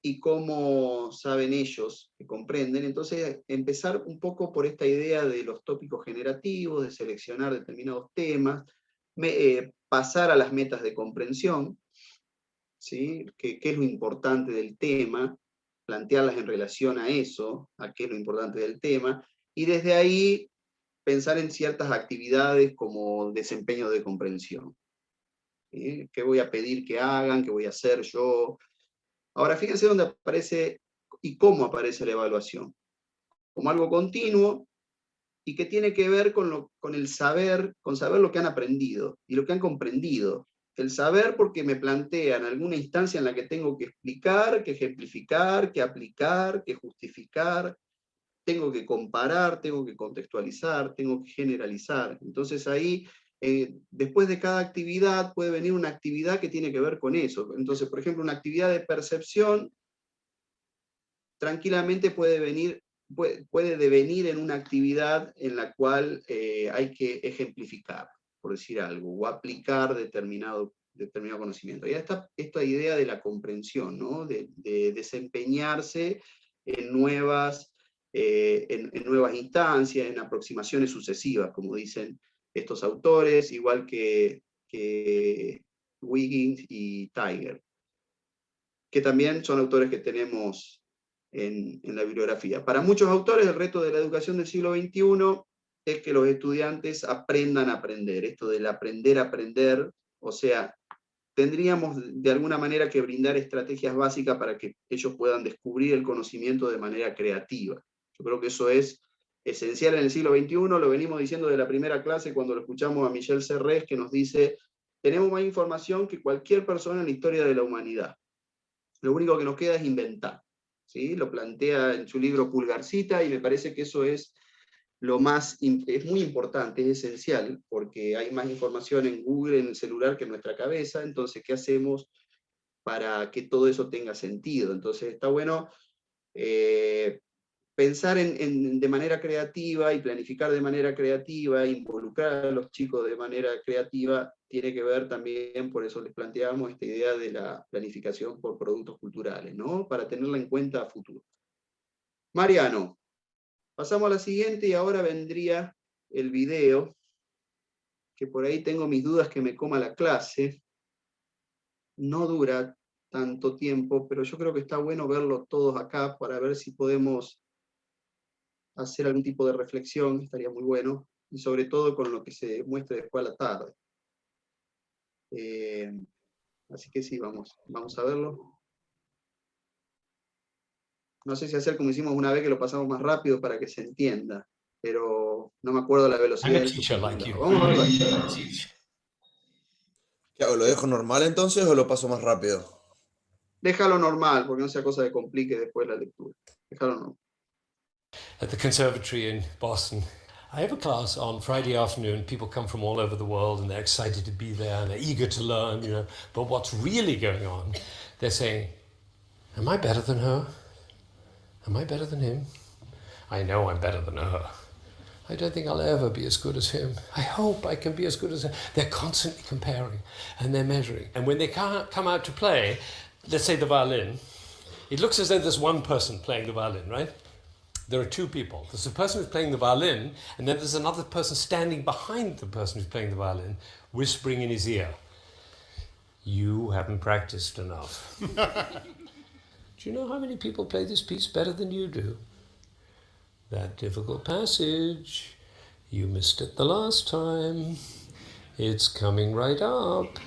Y cómo saben ellos que comprenden. Entonces, empezar un poco por esta idea de los tópicos generativos, de seleccionar determinados temas, pasar a las metas de comprensión, ¿sí? ¿Qué es lo importante del tema? Plantearlas en relación a eso, a qué es lo importante del tema, y desde ahí pensar en ciertas actividades como desempeño de comprensión. ¿Sí? ¿Qué voy a pedir que hagan? ¿Qué voy a hacer yo? Ahora, fíjense dónde aparece y cómo aparece la evaluación. Como algo continuo y que tiene que ver con el saber, con saber lo que han aprendido y lo que han comprendido. El saber porque me plantean alguna instancia en la que tengo que explicar, que ejemplificar, que aplicar, que justificar, tengo que comparar, tengo que contextualizar, tengo que generalizar. Entonces ahí, después de cada actividad, puede venir una actividad que tiene que ver con eso. Entonces, por ejemplo, una actividad de percepción, tranquilamente puede devenir en una actividad en la cual hay que ejemplificar, por decir algo, o aplicar determinado conocimiento. Ya está esta idea de la comprensión, ¿no? De desempeñarse en nuevas instancias, en aproximaciones sucesivas, como dicen estos autores, igual que Wiggins y Tiger, que también son autores que tenemos en la bibliografía. Para muchos autores, el reto de la educación del siglo XXI es que los estudiantes aprendan a aprender, esto del aprender a aprender, o sea, tendríamos de alguna manera que brindar estrategias básicas para que ellos puedan descubrir el conocimiento de manera creativa. Yo creo que eso es esencial en el siglo XXI, lo venimos diciendo de la primera clase cuando lo escuchamos a Michel Serres, que nos dice, tenemos más información que cualquier persona en la historia de la humanidad. Lo único que nos queda es inventar. ¿Sí? Lo plantea en su libro Pulgarcita, y me parece que eso es es muy importante, es esencial, porque hay más información en Google, en el celular, que en nuestra cabeza. Entonces, ¿qué hacemos para que todo eso tenga sentido? Entonces, está bueno pensar de manera creativa y planificar de manera creativa, involucrar a los chicos de manera creativa, tiene que ver también, por eso les planteamos esta idea de la planificación por productos culturales, ¿no? Para tenerla en cuenta a futuro. Mariano, pasamos a la siguiente y ahora vendría el video, que por ahí tengo mis dudas que me coma la clase. No dura tanto tiempo, pero yo creo que está bueno verlo todos acá para ver si podemos hacer algún tipo de reflexión, estaría muy bueno, y sobre todo con lo que se muestre después a la tarde. Así que sí, vamos a verlo. No sé si hacer como hicimos una vez, que lo pasamos más rápido para que se entienda, pero no me acuerdo la velocidad. Vamos a verlo. ¿Qué hago? ¿Lo dejo normal entonces o lo paso más rápido? Déjalo normal, porque no sea cosa de complique después la lectura. Déjalo normal. At the conservatory in Boston, I have a class on Friday afternoon. People come from all over the world and they're excited to be there and they're eager to learn, you know. But what's really going on, they're saying, Am I better than her? Am I better than him? I know I'm better than her. I don't think I'll ever be as good as him. I hope I can be as good as her. They're constantly comparing and they're measuring. And when they come out to play, let's say the violin, it looks as though there's one person playing the violin, right? There are two people. There's the person who's playing the violin, and then there's another person standing behind the person who's playing the violin, whispering in his ear, "You haven't practiced enough." Do you know how many people play this piece better than you do? That difficult passage, you missed it the last time. It's coming right up.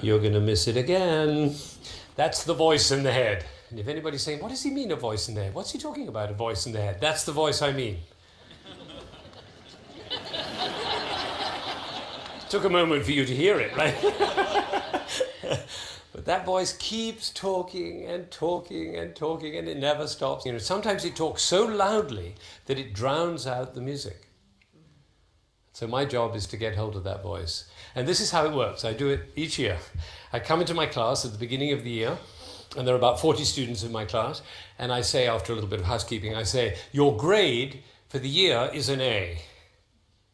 You're going to miss it again. That's the voice in the head. And if anybody's saying, what does he mean, a voice in the head? What's he talking about, a voice in the head? That's the voice I mean. Took a moment for you to hear it, right? But that voice keeps talking and talking and talking, and it never stops. You know, sometimes it talks so loudly that it drowns out the music. So my job is to get hold of that voice. And this is how it works. I do it each year. I come into my class at the beginning of the year, and there are about 40 students in my class, and I say, after a little bit of housekeeping, I say, your grade for the year is an A.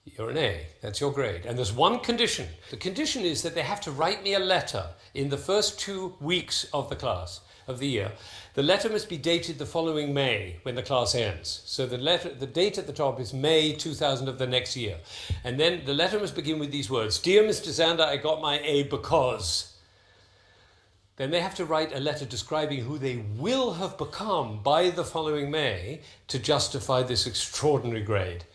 You're an A, that's your grade. And there's one condition. The condition is that they have to write me a letter in the first 2 weeks of the class, of the year. The letter must be dated the following May, when the class ends. So the date at the top is May 2000 of the next year. And then the letter must begin with these words: "Dear Mr. Zander, I got my A because..." Then they have to write a letter describing who they will have become by the following May to justify this extraordinary grade.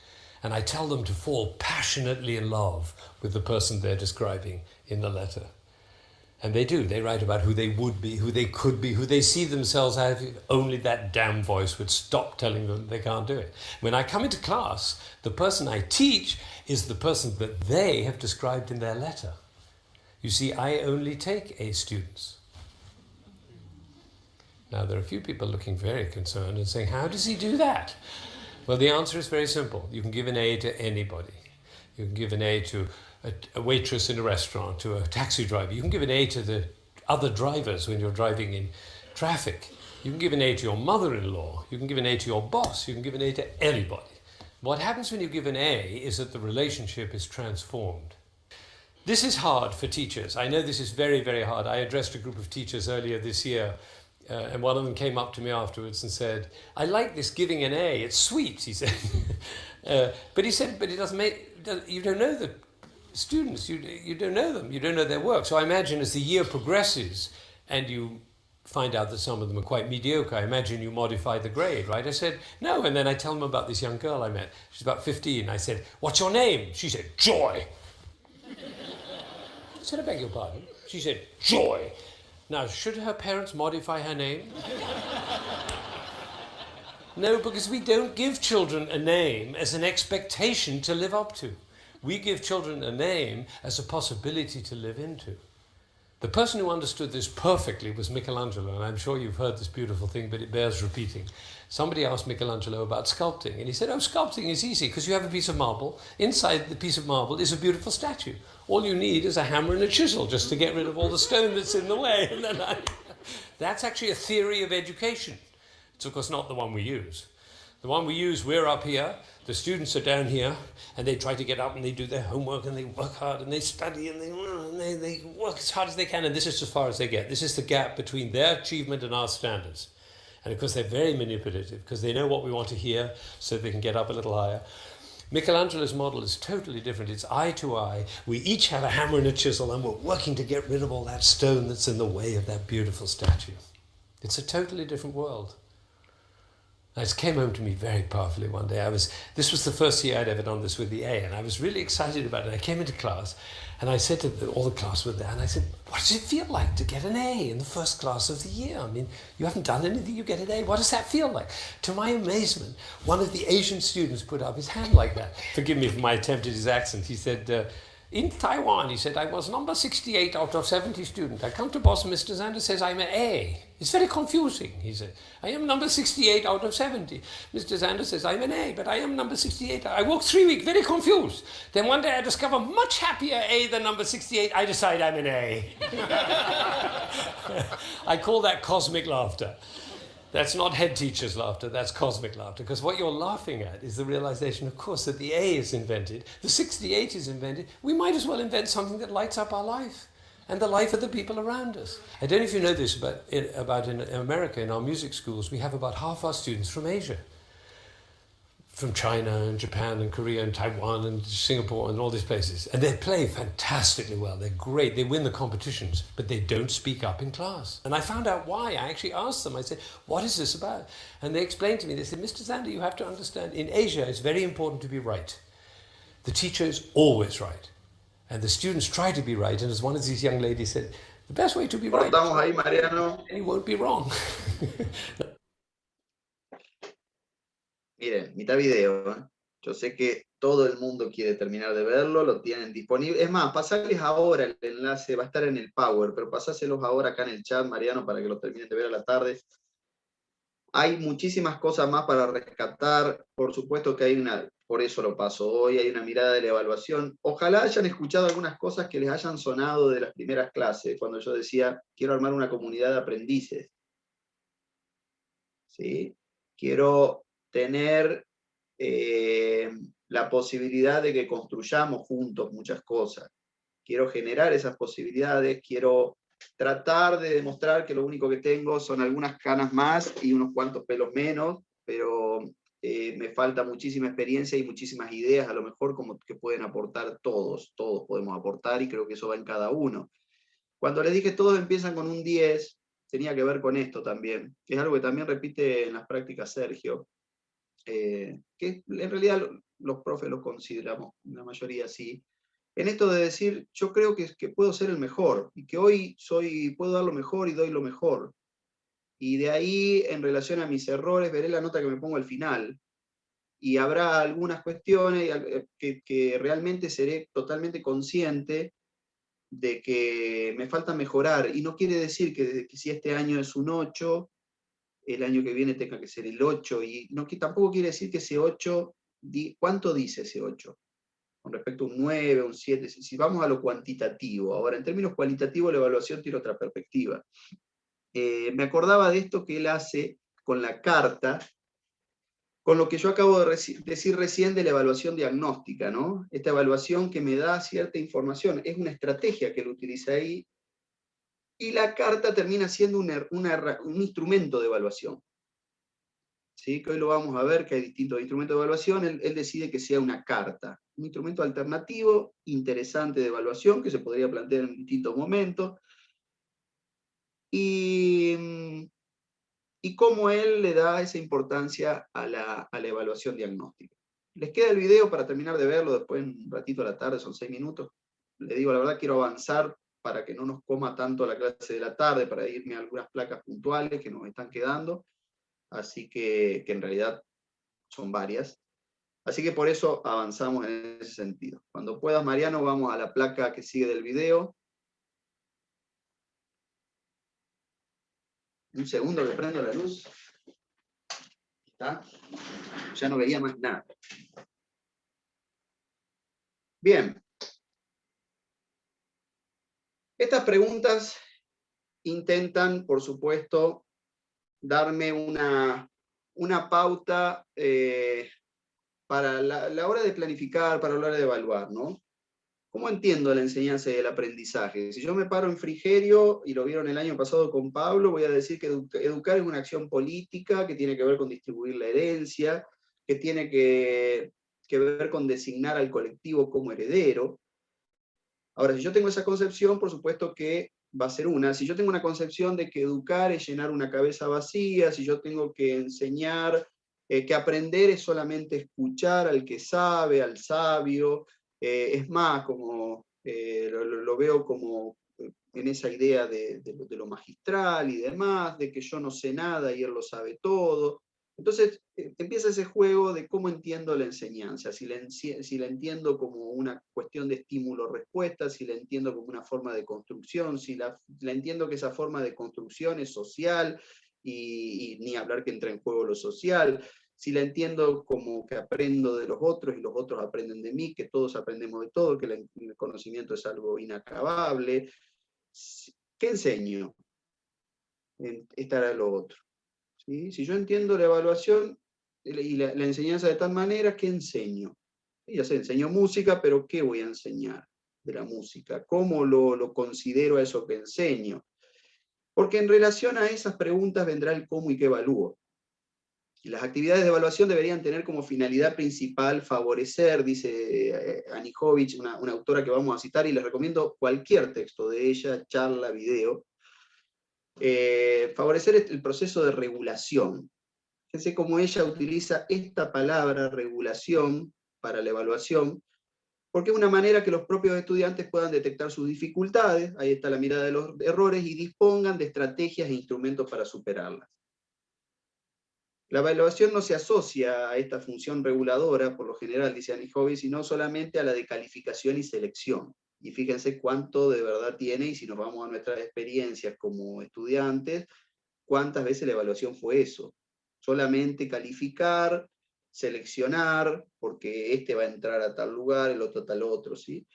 And I tell them to fall passionately in love with the person they're describing in the letter. And they do. They write about who they would be, who they could be, who they see themselves having. Only that damn voice would stop telling them they can't do it. When I come into class, the person I teach is the person that they have described in their letter. You see, I only take A students. Now, there are a few people looking very concerned and saying, how does he do that? Well, the answer is very simple. You can give an A to anybody. You can give an A to a waitress in a restaurant, to a taxi driver. You can give an A to the other drivers when you're driving in traffic. You can give an A to your mother-in-law. You can give an A to your boss. You can give an A to anybody. What happens when you give an A is that the relationship is transformed. This is hard for teachers. I know this is very, very hard. I addressed a group of teachers earlier this year, and one of them came up to me afterwards and said, I like this giving an A, it's sweet, he said. But he said, but it doesn't make, you don't know the students, you don't know them, you don't know their work. So I imagine as the year progresses and you find out that some of them are quite mediocre, I imagine you modify the grade, right? I said, no, and then I tell them about this young girl I met. She's about 15. I said, what's your name? She said, Joy. I said, I beg your pardon? She said, Joy. Now, should her parents modify her name? No, because we don't give children a name as an expectation to live up to. We give children a name as a possibility to live into. The person who understood this perfectly was Michelangelo, and I'm sure you've heard this beautiful thing, but it bears repeating. Somebody asked Michelangelo about sculpting, and he said, oh, sculpting is easy, because you have a piece of marble. Inside the piece of marble is a beautiful statue. All you need is a hammer and a chisel just to get rid of all the stone that's in the way. And then that's actually a theory of education. It's, of course, not the one we use. The one we use, we're up here, the students are down here, and they try to get up and they do their homework and they work hard and they study and they work as hard as they can, and this is as far as they get. This is the gap between their achievement and our standards. And of course they're very manipulative because they know what we want to hear so they can get up a little higher. Michelangelo's model is totally different. It's eye to eye. We each have a hammer and a chisel and we're working to get rid of all that stone that's in the way of that beautiful statue. It's a totally different world. It came home to me very powerfully one day. This was the first year I'd ever done this with the A, and I was really excited about it. I came into class, and I said to all the class were there, and I said, what does it feel like to get an A in the first class of the year? I mean, you haven't done anything, you get an A. What does that feel like? To my amazement, one of the Asian students put up his hand like that. Forgive me for my attempt at his accent. He said, in Taiwan, he said, I was number 68 out of 70 students. I come to boss, Mr. Zander says I'm an A. It's very confusing, he said. I am number 68 out of 70. Mr. Zander says, I'm an A, but I am number 68. I walked 3 weeks, very confused. Then one day I discover much happier A than number 68. I decide I'm an A. I call that cosmic laughter. That's not head teacher's laughter, that's cosmic laughter. Because what you're laughing at is the realization, of course, that the A is invented, the 68 is invented. We might as well invent something that lights up our life and the life of the people around us. I don't know if you know this, but in America, in our music schools, we have about half our students from Asia. From China and Japan and Korea and Taiwan and Singapore and all these places. And they play fantastically well. They're great. They win the competitions, but they don't speak up in class. And I found out why. I actually asked them, I said, what is this about? And they explained to me, they said, Mr. Zander, you have to understand, in Asia, it's very important to be right. The teacher is always right. And the students try to be right. And as one of these young ladies said, the best way to be right, Cortamos ahí, Mariano. and you won't be wrong. Miren, mitad video, ¿eh? Yo sé que todo el mundo quiere terminar de verlo, lo tienen disponible. Es más, pasarles ahora el enlace, va a estar en el Power, pero pasáselos ahora acá en el chat, Mariano, para que lo terminen de ver a la tarde. Hay muchísimas cosas más para rescatar. Por supuesto que hay una, por eso lo paso hoy, hay una mirada de la evaluación. Ojalá hayan escuchado algunas cosas que les hayan sonado de las primeras clases, cuando yo decía, quiero armar una comunidad de aprendices. ¿Sí? Quiero tener la posibilidad de que construyamos juntos muchas cosas. Quiero generar esas posibilidades, quiero tratar de demostrar que lo único que tengo son algunas canas más y unos cuantos pelos menos, pero me falta muchísima experiencia y muchísimas ideas, a lo mejor como que pueden aportar todos podemos aportar, y creo que eso va en cada uno. Cuando les dije todos empiezan con un 10, tenía que ver con esto también, que es algo que también repite en las prácticas Sergio, que en realidad los profes los consideramos, la mayoría así, en esto de decir, yo creo que puedo ser el mejor, y que hoy puedo dar lo mejor y doy lo mejor. Y de ahí, en relación a mis errores, veré la nota que me pongo al final, y habrá algunas cuestiones que realmente seré totalmente consciente de que me falta mejorar, y no quiere decir que si este año es un 8, el año que viene tenga que ser el 8, y tampoco quiere decir que ese 8, ¿cuánto dice ese 8? Con respecto a un 9, un 7, si vamos a lo cuantitativo. Ahora, en términos cualitativos, la evaluación tiene otra perspectiva. Me acordaba de esto que él hace con la carta, con lo que yo acabo de decir recién de la evaluación diagnóstica, ¿no? Esta evaluación que me da cierta información, es una estrategia que él utiliza ahí, y la carta termina siendo un instrumento de evaluación. ¿Sí? Que hoy lo vamos a ver, que hay distintos instrumentos de evaluación. Él decide que sea una carta, un instrumento alternativo, interesante de evaluación, que se podría plantear en distintos momentos, y cómo él le da esa importancia a la evaluación diagnóstica. Les queda el video para terminar de verlo después en un ratito a la tarde, son 6 minutos. Le digo, la verdad quiero avanzar para que no nos coma tanto la clase de la tarde, para irme a algunas placas puntuales que nos están quedando, así que en realidad son varias. Así que por eso avanzamos en ese sentido. Cuando puedas, Mariano, vamos a la placa que sigue del video. Un segundo que prendo la luz. ¿Está? Ya no veía más nada. Bien. Estas preguntas intentan, por supuesto, darme una pauta para la hora de planificar, para la hora de evaluar, ¿no? ¿Cómo entiendo la enseñanza y el aprendizaje? Si yo me paro en Frigerio, y lo vieron el año pasado con Pablo, voy a decir que educar es una acción política que tiene que ver con distribuir la herencia, que tiene que ver con designar al colectivo como heredero. Ahora, si yo tengo esa concepción, por supuesto que va a ser una. Si yo tengo una concepción de que educar es llenar una cabeza vacía, si yo tengo que enseñar que aprender es solamente escuchar al que sabe, al sabio, es más, como lo veo como en esa idea de lo magistral y demás, de que yo no sé nada y él lo sabe todo. Entonces empieza ese juego de cómo entiendo la enseñanza, si la entiendo como una cuestión de estímulo-respuesta, si la entiendo como una forma de construcción, si la entiendo que esa forma de construcción es social, y ni hablar que entra en juego lo social, si la entiendo como que aprendo de los otros y los otros aprenden de mí, que todos aprendemos de todo, que el conocimiento es algo inacabable. ¿Qué enseño? Esta era lo otro. ¿Sí? Si yo entiendo la evaluación y la enseñanza de tal manera, ¿qué enseño? Ya sé, enseño música, pero ¿qué voy a enseñar de la música? ¿Cómo lo considero a eso que enseño? Porque en relación a esas preguntas vendrá el cómo y qué evalúo. Y las actividades de evaluación deberían tener como finalidad principal favorecer, dice Anijovic, una autora que vamos a citar, y les recomiendo cualquier texto de ella, charla, video, favorecer el proceso de regulación. Fíjense cómo ella utiliza esta palabra, regulación, para la evaluación, porque es una manera que los propios estudiantes puedan detectar sus dificultades, ahí está la mirada de los errores, y dispongan de estrategias e instrumentos para superarlas. La evaluación no se asocia a esta función reguladora, por lo general, dice Anijovic, sino solamente a la de calificación y selección. Y fíjense cuánto de verdad tiene, y si nos vamos a nuestras experiencias como estudiantes, cuántas veces la evaluación fue eso. Solamente calificar, seleccionar, porque este va a entrar a tal lugar, el otro a tal otro, ¿sí?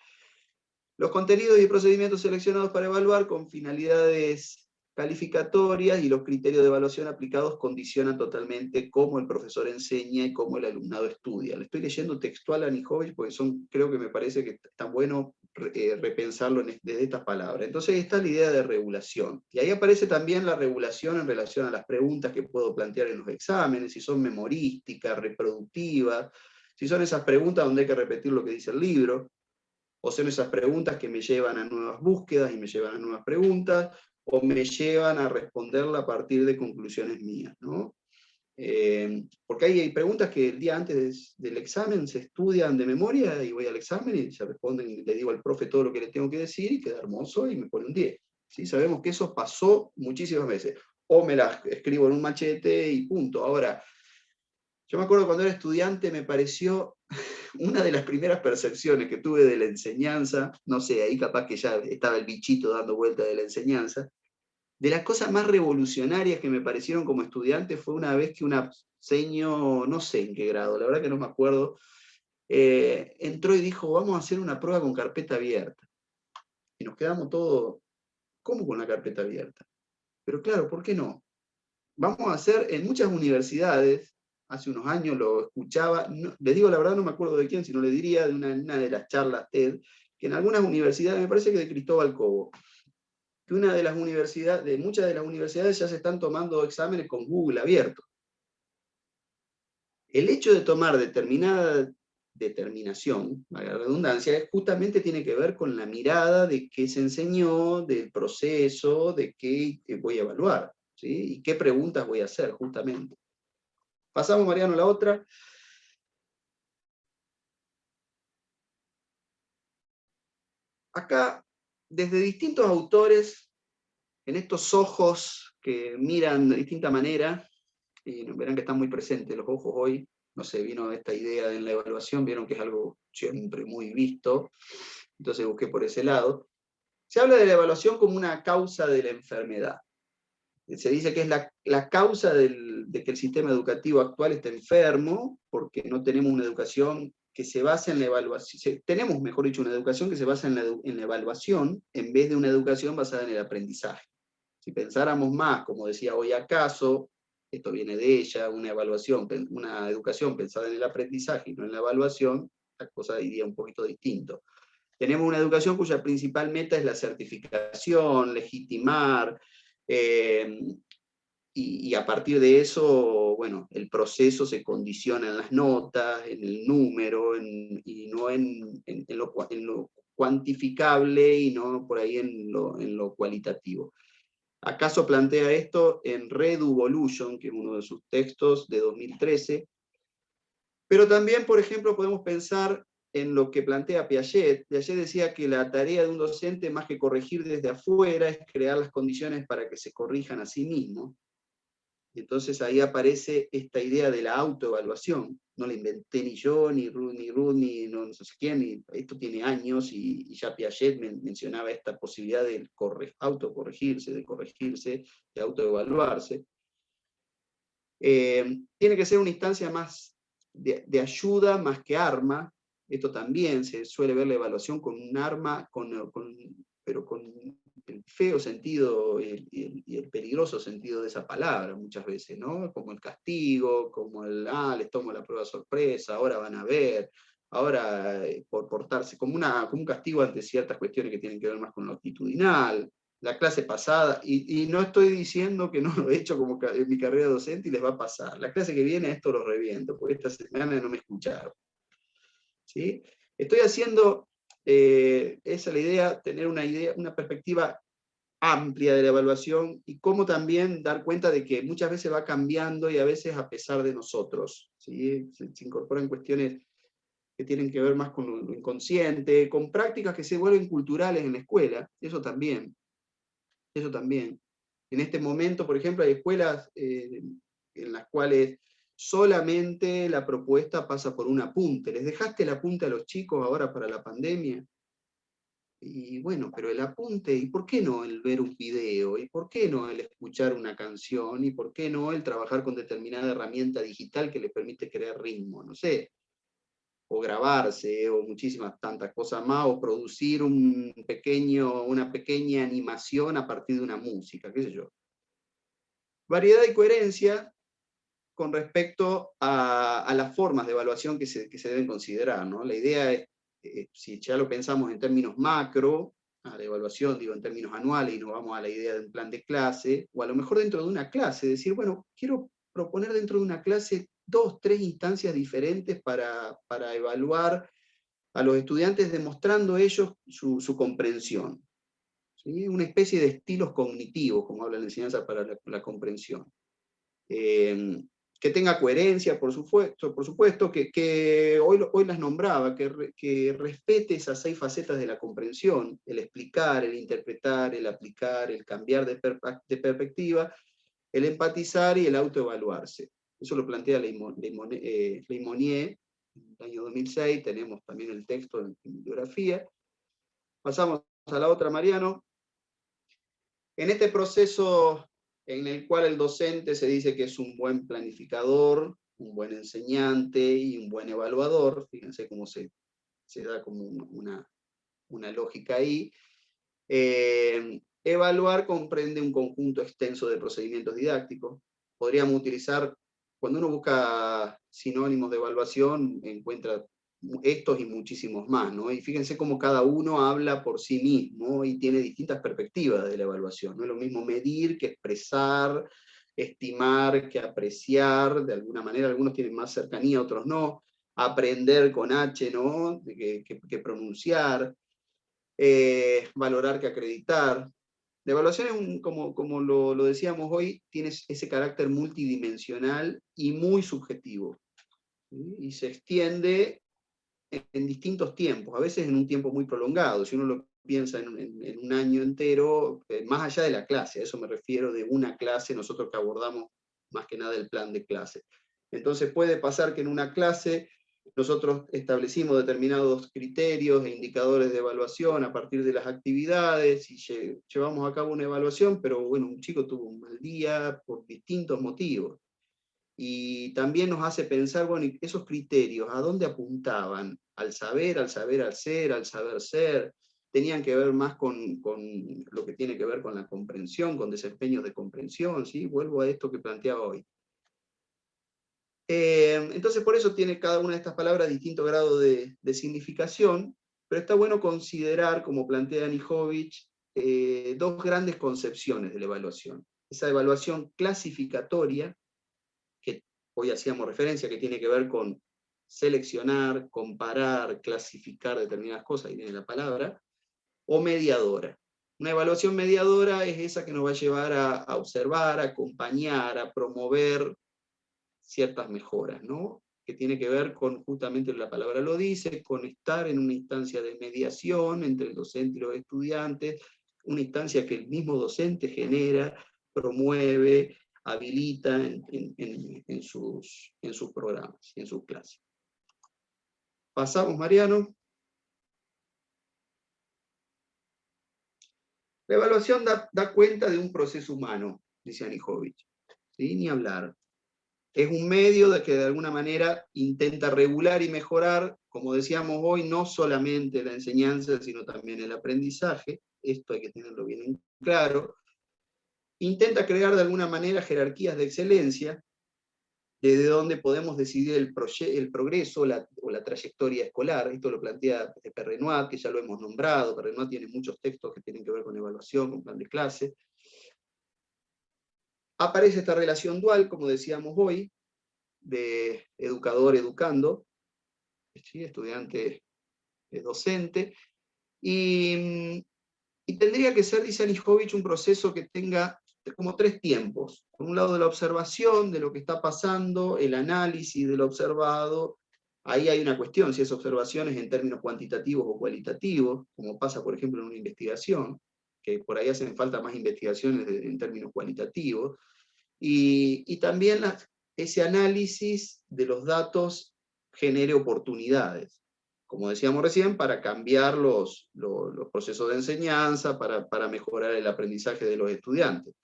Los contenidos y procedimientos seleccionados para evaluar con finalidades calificatorias y los criterios de evaluación aplicados condicionan totalmente cómo el profesor enseña y cómo el alumnado estudia. Le estoy leyendo textual a Anijovic porque creo que me parece que está bueno repensarlo desde estas palabras. Entonces esta es la idea de regulación. Y ahí aparece también la regulación en relación a las preguntas que puedo plantear en los exámenes, si son memorísticas, reproductivas, si son esas preguntas donde hay que repetir lo que dice el libro, o son esas preguntas que me llevan a nuevas búsquedas y me llevan a nuevas preguntas, o me llevan a responderla a partir de conclusiones mías, ¿no? Porque hay preguntas que el día antes del examen se estudian de memoria, y voy al examen y se responden, y le digo al profe todo lo que le tengo que decir, y queda hermoso, y me pone un 10. ¿Sí? Sabemos que eso pasó muchísimas veces. O me las escribo en un machete y punto. Ahora, yo me acuerdo cuando era estudiante, me pareció una de las primeras percepciones que tuve de la enseñanza, no sé, ahí capaz que ya estaba el bichito dando vuelta de la enseñanza, de las cosas más revolucionarias que me parecieron como estudiante fue una vez que una seño, no sé en qué grado, la verdad que no me acuerdo, entró y dijo, vamos a hacer una prueba con carpeta abierta. Y nos quedamos todos, ¿cómo con la carpeta abierta? Pero claro, ¿por qué no? Vamos a hacer en muchas universidades, hace unos años lo escuchaba, no, les digo la verdad, no me acuerdo de quién, sino le diría de una de las charlas TED, que en algunas universidades, me parece que de Cristóbal Cobo, que una de las universidades, de muchas de las universidades ya se están tomando exámenes con Google abierto. El hecho de tomar determinada determinación, valga la redundancia, justamente tiene que ver con la mirada de qué se enseñó, del proceso, de qué voy a evaluar, ¿sí? Y qué preguntas voy a hacer, justamente. Pasamos, Mariano, a la otra. Acá, desde distintos autores, en estos ojos que miran de distinta manera, y verán que están muy presentes los ojos hoy, no sé, vino esta idea en la evaluación, vieron que es algo siempre muy visto, entonces busqué por ese lado. Se habla de la evaluación como una causa de la enfermedad. Se dice que es la causa de que el sistema educativo actual está enfermo, porque no tenemos una educación que se basa en la evaluación, tenemos, mejor dicho, una educación que se basa en la evaluación, en vez de una educación basada en el aprendizaje. Si pensáramos más, como decía hoy acaso, esto viene de ella, una educación pensada en el aprendizaje y no en la evaluación, la cosa iría un poquito distinto. Tenemos una educación cuya principal meta es la certificación, legitimar, y a partir de eso, bueno, el proceso se condiciona en las notas, en el número, y no en lo cuantificable, y no por ahí en lo cualitativo. ¿Acaso plantea esto en Reduvolution, que es uno de sus textos de 2013? Pero también, por ejemplo, podemos pensar en lo que plantea Piaget. Piaget decía que la tarea de un docente, más que corregir desde afuera, es crear las condiciones para que se corrijan a sí mismos. Y entonces ahí aparece esta idea de la autoevaluación. No la inventé ni yo, ni Ruth, ni no sé quién, esto tiene años, y ya Piaget mencionaba esta posibilidad de autocorregirse, de corregirse, de autoevaluarse. Tiene que ser una instancia más de ayuda más que arma. Esto también se suele ver la evaluación con un arma, pero con el feo sentido y el peligroso sentido de esa palabra muchas veces, ¿no? Como el castigo, como les tomo la prueba sorpresa, ahora van a ver, ahora por portarse, como un castigo ante ciertas cuestiones que tienen que ver más con lo actitudinal. La clase pasada, y no estoy diciendo que no lo he hecho como en mi carrera docente y les va a pasar. La clase que viene esto lo reviento, porque esta semana no me escucharon. ¿Sí? Estoy haciendo, esa es la idea, tener una perspectiva amplia de la evaluación y cómo también dar cuenta de que muchas veces va cambiando y a veces a pesar de nosotros. ¿Sí? Se incorporan cuestiones que tienen que ver más con lo inconsciente, con prácticas que se vuelven culturales en la escuela, eso también. Eso también. En este momento, por ejemplo, hay escuelas en las cuales solamente la propuesta pasa por un apunte. ¿Les dejaste el apunte a los chicos ahora para la pandemia? Y bueno, pero el apunte, ¿y por qué no el ver un video? ¿Y por qué no el escuchar una canción? ¿Y por qué no el trabajar con determinada herramienta digital que les permite crear ritmo? No sé, o grabarse, o muchísimas tantas cosas más, o producir una pequeña animación a partir de una música, qué sé yo. Variedad y coherencia con respecto a las formas de evaluación que se deben considerar, ¿no? La idea es, si ya lo pensamos en términos macro, a la evaluación, digo, en términos anuales, y nos vamos a la idea de un plan de clase, o a lo mejor dentro de una clase, decir, bueno, quiero proponer dentro de una clase 2, 3 instancias diferentes para evaluar a los estudiantes, demostrando ellos su comprensión. ¿Sí? Una especie de estilos cognitivos, como habla la enseñanza para la comprensión. Que tenga coherencia, por supuesto, que hoy las nombraba, que respete esas 6 facetas de la comprensión: el explicar, el interpretar, el aplicar, el cambiar de perspectiva, el empatizar y el autoevaluarse. Eso lo plantea Leimonier en el año 2006, tenemos también el texto en bibliografía. Pasamos a la otra, Mariano. En este proceso en el cual el docente se dice que es un buen planificador, un buen enseñante y un buen evaluador, fíjense cómo se da como una lógica ahí. Evaluar comprende un conjunto extenso de procedimientos didácticos. Podríamos utilizar, cuando uno busca sinónimos de evaluación, encuentra estos y muchísimos más, ¿no? Y fíjense cómo cada uno habla por sí mismo y tiene distintas perspectivas de la evaluación. No es lo mismo medir que expresar, estimar que apreciar, de alguna manera algunos tienen más cercanía, otros no. Aprender con H, ¿no? Que pronunciar. Valorar que acreditar. La evaluación, como lo decíamos hoy, tiene ese carácter multidimensional y muy subjetivo. ¿Sí? Y se extiende en distintos tiempos, a veces en un tiempo muy prolongado. Si uno lo piensa en un año entero, más allá de la clase, a eso me refiero, de una clase, nosotros que abordamos más que nada el plan de clase. Entonces puede pasar que en una clase nosotros establecimos determinados criterios e indicadores de evaluación a partir de las actividades y llevamos a cabo una evaluación, pero bueno, un chico tuvo un mal día por distintos motivos. Y también nos hace pensar, bueno, esos criterios, ¿a dónde apuntaban? Al saber hacer, al saber ser, tenían que ver más con lo que tiene que ver con la comprensión, con desempeños de comprensión, ¿sí? Vuelvo a esto que planteaba hoy. Entonces, por eso tiene cada una de estas palabras distinto grado de significación, pero está bueno considerar, como plantea Nijovic, 2 grandes concepciones de la evaluación. Esa evaluación clasificatoria, que hoy hacíamos referencia, que tiene que ver con seleccionar, comparar, clasificar determinadas cosas, ahí viene la palabra, o mediadora. Una evaluación mediadora es esa que nos va a llevar a observar, a acompañar, a promover ciertas mejoras, ¿no? Que tiene que ver con, justamente la palabra lo dice, con estar en una instancia de mediación entre el docente y los estudiantes, una instancia que el mismo docente genera, promueve, habilita en sus programas y en sus clases. Pasamos, Mariano. La evaluación da cuenta de un proceso humano, dice Anijovic. ¿Sí? Ni hablar. Es un medio de que de alguna manera intenta regular y mejorar, como decíamos hoy, no solamente la enseñanza, sino también el aprendizaje. Esto hay que tenerlo bien claro. Intenta crear de alguna manera jerarquías de excelencia, desde donde podemos decidir el progreso o la trayectoria escolar. Esto lo plantea Perrenoat, que ya lo hemos nombrado. Perrenoat tiene muchos textos que tienen que ver con evaluación, con plan de clase. Aparece esta relación dual, como decíamos hoy, de educador-educando, ¿sí? Estudiante-docente, y tendría que ser, dice Anijovic, un proceso que tenga como 3 tiempos. Por un lado, de la observación de lo que está pasando, el análisis de lo observado. Ahí hay una cuestión, si esa observación es en términos cuantitativos o cualitativos, como pasa, por ejemplo, en una investigación, que por ahí hacen falta más investigaciones en términos cualitativos. Y también ese análisis de los datos genere oportunidades, como decíamos recién, para cambiar los procesos de enseñanza, para mejorar el aprendizaje de los estudiantes.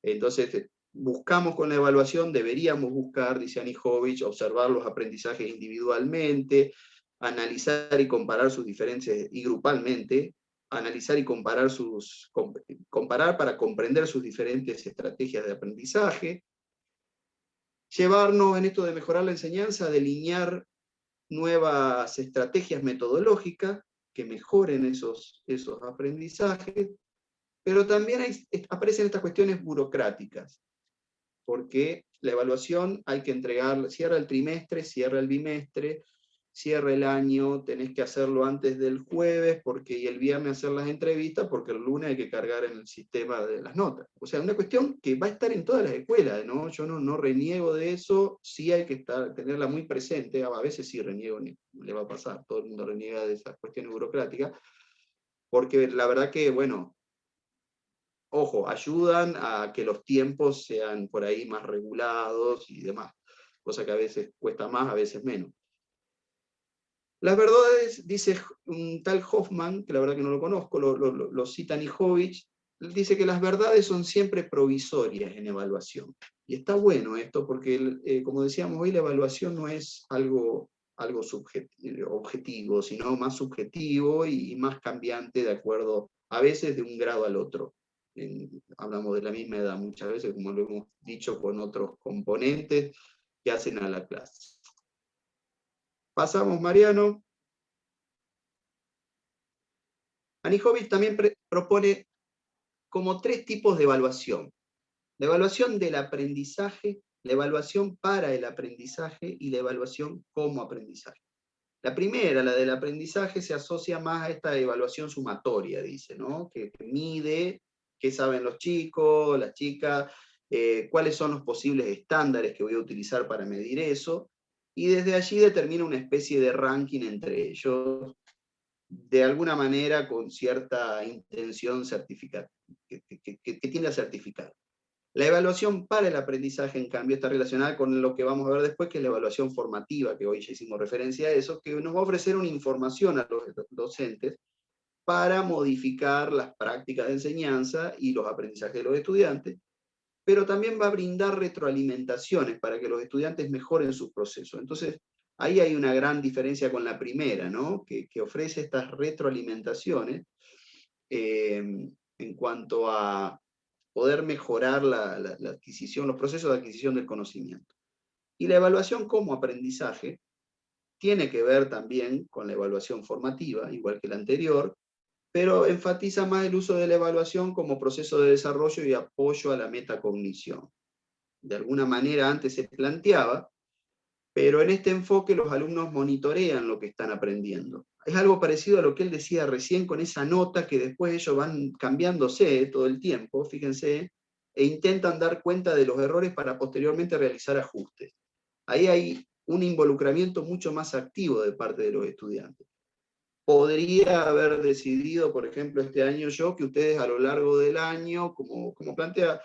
Entonces, buscamos con la evaluación, deberíamos buscar, dice Anijovic, observar los aprendizajes individualmente, analizar y comparar sus diferencias, y grupalmente, analizar y comparar para comprender sus diferentes estrategias de aprendizaje, llevarnos en esto de mejorar la enseñanza a delinear nuevas estrategias metodológicas que mejoren esos aprendizajes, pero también aparecen estas cuestiones burocráticas, porque la evaluación hay que entregarla, cierra el trimestre, cierra el bimestre, cierra el año, tenés que hacerlo antes del jueves, y el viernes hacer las entrevistas, porque el lunes hay que cargar en el sistema de las notas. O sea, una cuestión que va a estar en todas las escuelas, ¿no? Yo no reniego de eso, sí hay que tenerla muy presente, a veces sí reniego, le va a pasar, todo el mundo reniega de esas cuestiones burocráticas, porque la verdad que, bueno, ojo, ayudan a que los tiempos sean por ahí más regulados y demás, cosa que a veces cuesta más, a veces menos. Las verdades, dice un tal Hoffman, que la verdad que no lo conozco, lo cita Anijovic, dice que las verdades son siempre provisorias en evaluación. Y está bueno esto, porque como decíamos hoy, la evaluación no es algo objetivo, sino más subjetivo y más cambiante de acuerdo, a veces de un grado al otro. Hablamos de la misma edad muchas veces, como lo hemos dicho con otros componentes que hacen a la clase. Pasamos, Mariano. Anijovic también propone como 3 tipos de evaluación. La evaluación del aprendizaje, la evaluación para el aprendizaje y la evaluación como aprendizaje. La primera, la del aprendizaje, se asocia más a esta evaluación sumatoria, dice, ¿no? Que mide qué saben los chicos, las chicas, cuáles son los posibles estándares que voy a utilizar para medir eso, y desde allí determina una especie de ranking entre ellos, de alguna manera con cierta intención que tiende a certificar. La evaluación para el aprendizaje, en cambio, está relacionada con lo que vamos a ver después, que es la evaluación formativa, que hoy ya hicimos referencia a eso, que nos va a ofrecer una información a los docentes para modificar las prácticas de enseñanza y los aprendizajes de los estudiantes, pero también va a brindar retroalimentaciones para que los estudiantes mejoren sus procesos. Entonces, ahí hay una gran diferencia con la primera, ¿no? Que ofrece estas retroalimentaciones en cuanto a poder mejorar la adquisición, los procesos de adquisición del conocimiento. Y la evaluación como aprendizaje tiene que ver también con la evaluación formativa, igual que la anterior, pero enfatiza más el uso de la evaluación como proceso de desarrollo y apoyo a la metacognición. De alguna manera antes se planteaba, pero en este enfoque los alumnos monitorean lo que están aprendiendo. Es algo parecido a lo que él decía recién con esa nota que después ellos van cambiándose todo el tiempo, fíjense, e intentan dar cuenta de los errores para posteriormente realizar ajustes. Ahí hay un involucramiento mucho más activo de parte de los estudiantes. Podría haber decidido, por ejemplo, este año yo, que ustedes a lo largo del año, como plantea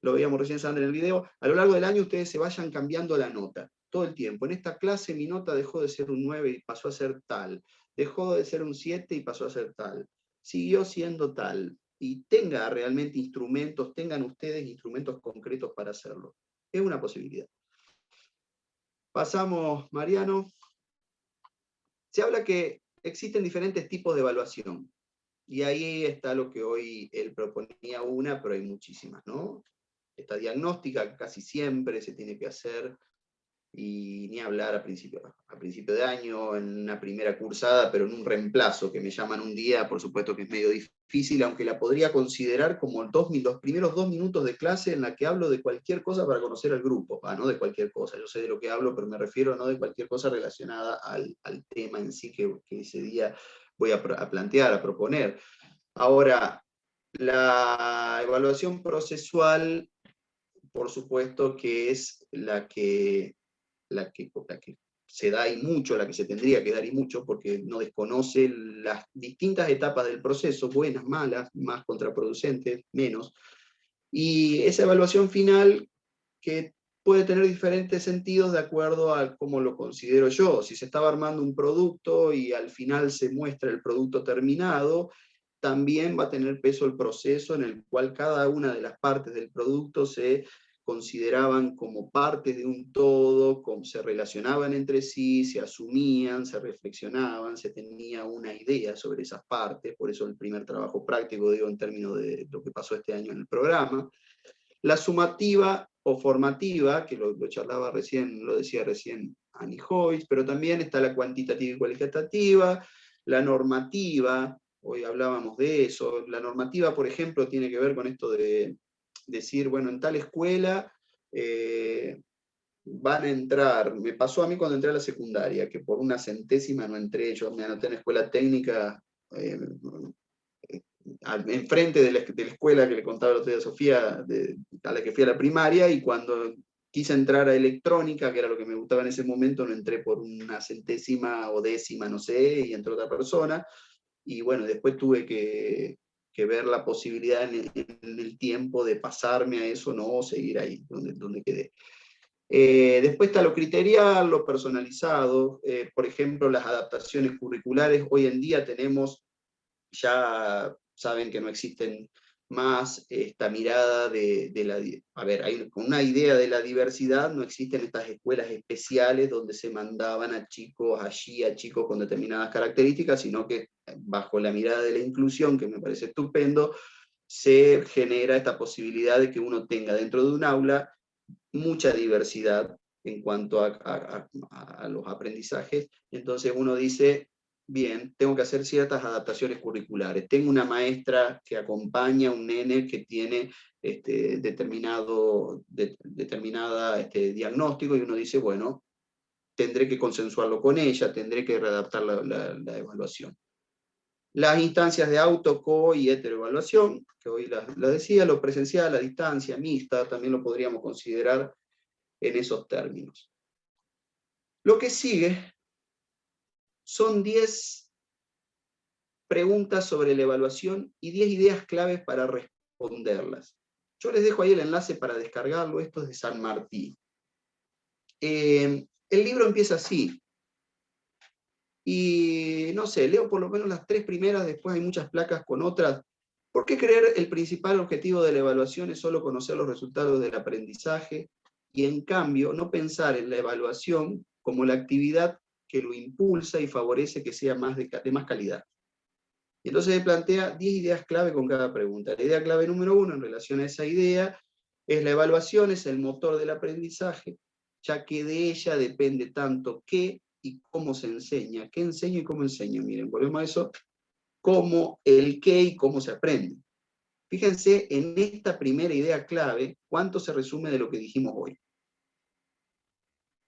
lo veíamos recién Sandra en el video, a lo largo del año ustedes se vayan cambiando la nota, todo el tiempo. En esta clase mi nota dejó de ser un 9 y pasó a ser tal, dejó de ser un 7 y pasó a ser tal, siguió siendo tal, y tenga realmente instrumentos, tengan ustedes instrumentos concretos para hacerlo. Es una posibilidad. Pasamos, Mariano. Se habla que existen diferentes tipos de evaluación. Y ahí está lo que hoy él proponía una, pero hay muchísimas, ¿no? Esta diagnóstica casi siempre se tiene que hacer, y ni hablar a principio de año, en una primera cursada, pero en un reemplazo, que me llaman un día, por supuesto que es medio difícil, aunque la podría considerar como los primeros 2 minutos de clase en la que hablo de cualquier cosa para conocer al grupo, no de cualquier cosa, yo sé de lo que hablo, pero me refiero no de cualquier cosa relacionada al tema en sí que ese día voy a plantear, a proponer. Ahora, la evaluación procesual, por supuesto que es la que se da y mucho, la que se tendría que dar y mucho, porque no desconoce las distintas etapas del proceso, buenas, malas, más contraproducentes, menos. Y esa evaluación final que puede tener diferentes sentidos de acuerdo a cómo lo considero yo. Si se estaba armando un producto y al final se muestra el producto terminado, también va a tener peso el proceso en el cual cada una de las partes del producto se consideraban como partes de un todo, se relacionaban entre sí, se asumían, se reflexionaban, se tenía una idea sobre esas partes, por eso el primer trabajo práctico, digo, en términos de lo que pasó este año en el programa. La sumativa o formativa, que lo charlaba recién, lo decía recién Annie Hoyes, pero también está la cuantitativa y cualitativa, la normativa, hoy hablábamos de eso. La normativa, por ejemplo, tiene que ver con esto de decir, bueno, en tal escuela van a entrar, me pasó a mí cuando entré a la secundaria, que por una centésima no entré, yo me anoté en escuela técnica, enfrente de la escuela que le contaba el otro día a Sofía, a la que fui a la primaria, y cuando quise entrar a electrónica, que era lo que me gustaba en ese momento, no entré por una centésima o décima, no sé, y entró otra persona, y bueno, después tuve que ver la posibilidad en el tiempo de pasarme a eso, no seguir ahí donde quedé. Después está lo criterial, lo personalizado, por ejemplo, las adaptaciones curriculares. Hoy en día tenemos, ya saben que no existen más esta mirada a ver, hay una idea de la diversidad, no existen estas escuelas especiales donde se mandaban a chicos allí, a chicos con determinadas características, sino que bajo la mirada de la inclusión, que me parece estupendo, se genera esta posibilidad de que uno tenga dentro de un aula mucha diversidad en cuanto a los aprendizajes. Entonces uno dice, bien, tengo que hacer ciertas adaptaciones curriculares. Tengo una maestra que acompaña a un nene que tiene determinada diagnóstico, y uno dice, bueno, tendré que consensuarlo con ella, tendré que readaptar la evaluación. Las instancias de auto, co y heteroevaluación, que hoy la decía, lo presencial, la distancia, mixta, también lo podríamos considerar en esos términos. Lo que sigue son 10 preguntas sobre la evaluación y 10 ideas claves para responderlas. Yo les dejo ahí el enlace para descargarlo, esto es de San Martín. El libro empieza así, y no sé, leo por lo menos las 3 primeras, después hay muchas placas con otras. ¿Por qué creer el principal objetivo de la evaluación es solo conocer los resultados del aprendizaje, y en cambio no pensar en la evaluación como la actividad que lo impulsa y favorece que sea de más calidad? Y entonces se plantea 10 ideas clave con cada pregunta. La idea clave número 1 en relación a esa idea es: la evaluación es el motor del aprendizaje, ya que de ella depende tanto qué y cómo se enseña. ¿Qué enseño y cómo enseño? Miren, volvemos a eso, cómo, el qué y cómo se aprende. Fíjense en esta primera idea clave, cuánto se resume de lo que dijimos hoy.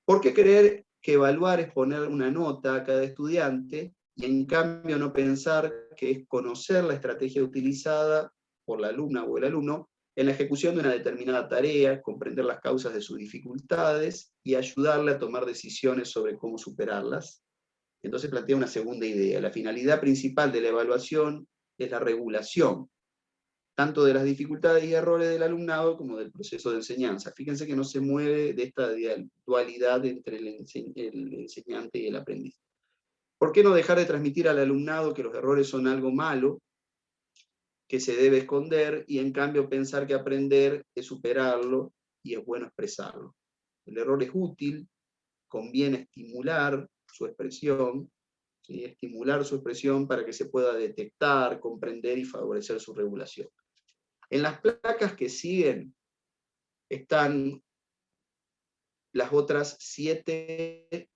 ¿Por qué creer que evaluar es poner una nota a cada estudiante, y en cambio no pensar que es conocer la estrategia utilizada por la alumna o el alumno en la ejecución de una determinada tarea, comprender las causas de sus dificultades y ayudarle a tomar decisiones sobre cómo superarlas? Entonces plantea una segunda idea: la finalidad principal de la evaluación es la regulación, tanto de las dificultades y errores del alumnado como del proceso de enseñanza. Fíjense que no se mueve de esta dualidad entre el enseñante y el aprendiz. ¿Por qué no dejar de transmitir al alumnado que los errores son algo malo, que se debe esconder, y en cambio pensar que aprender es superarlo y es bueno expresarlo? El error es útil, conviene estimular su expresión, ¿sí? Estimular su expresión para que se pueda detectar, comprender y favorecer su regulación. En las placas que siguen están las otras 7,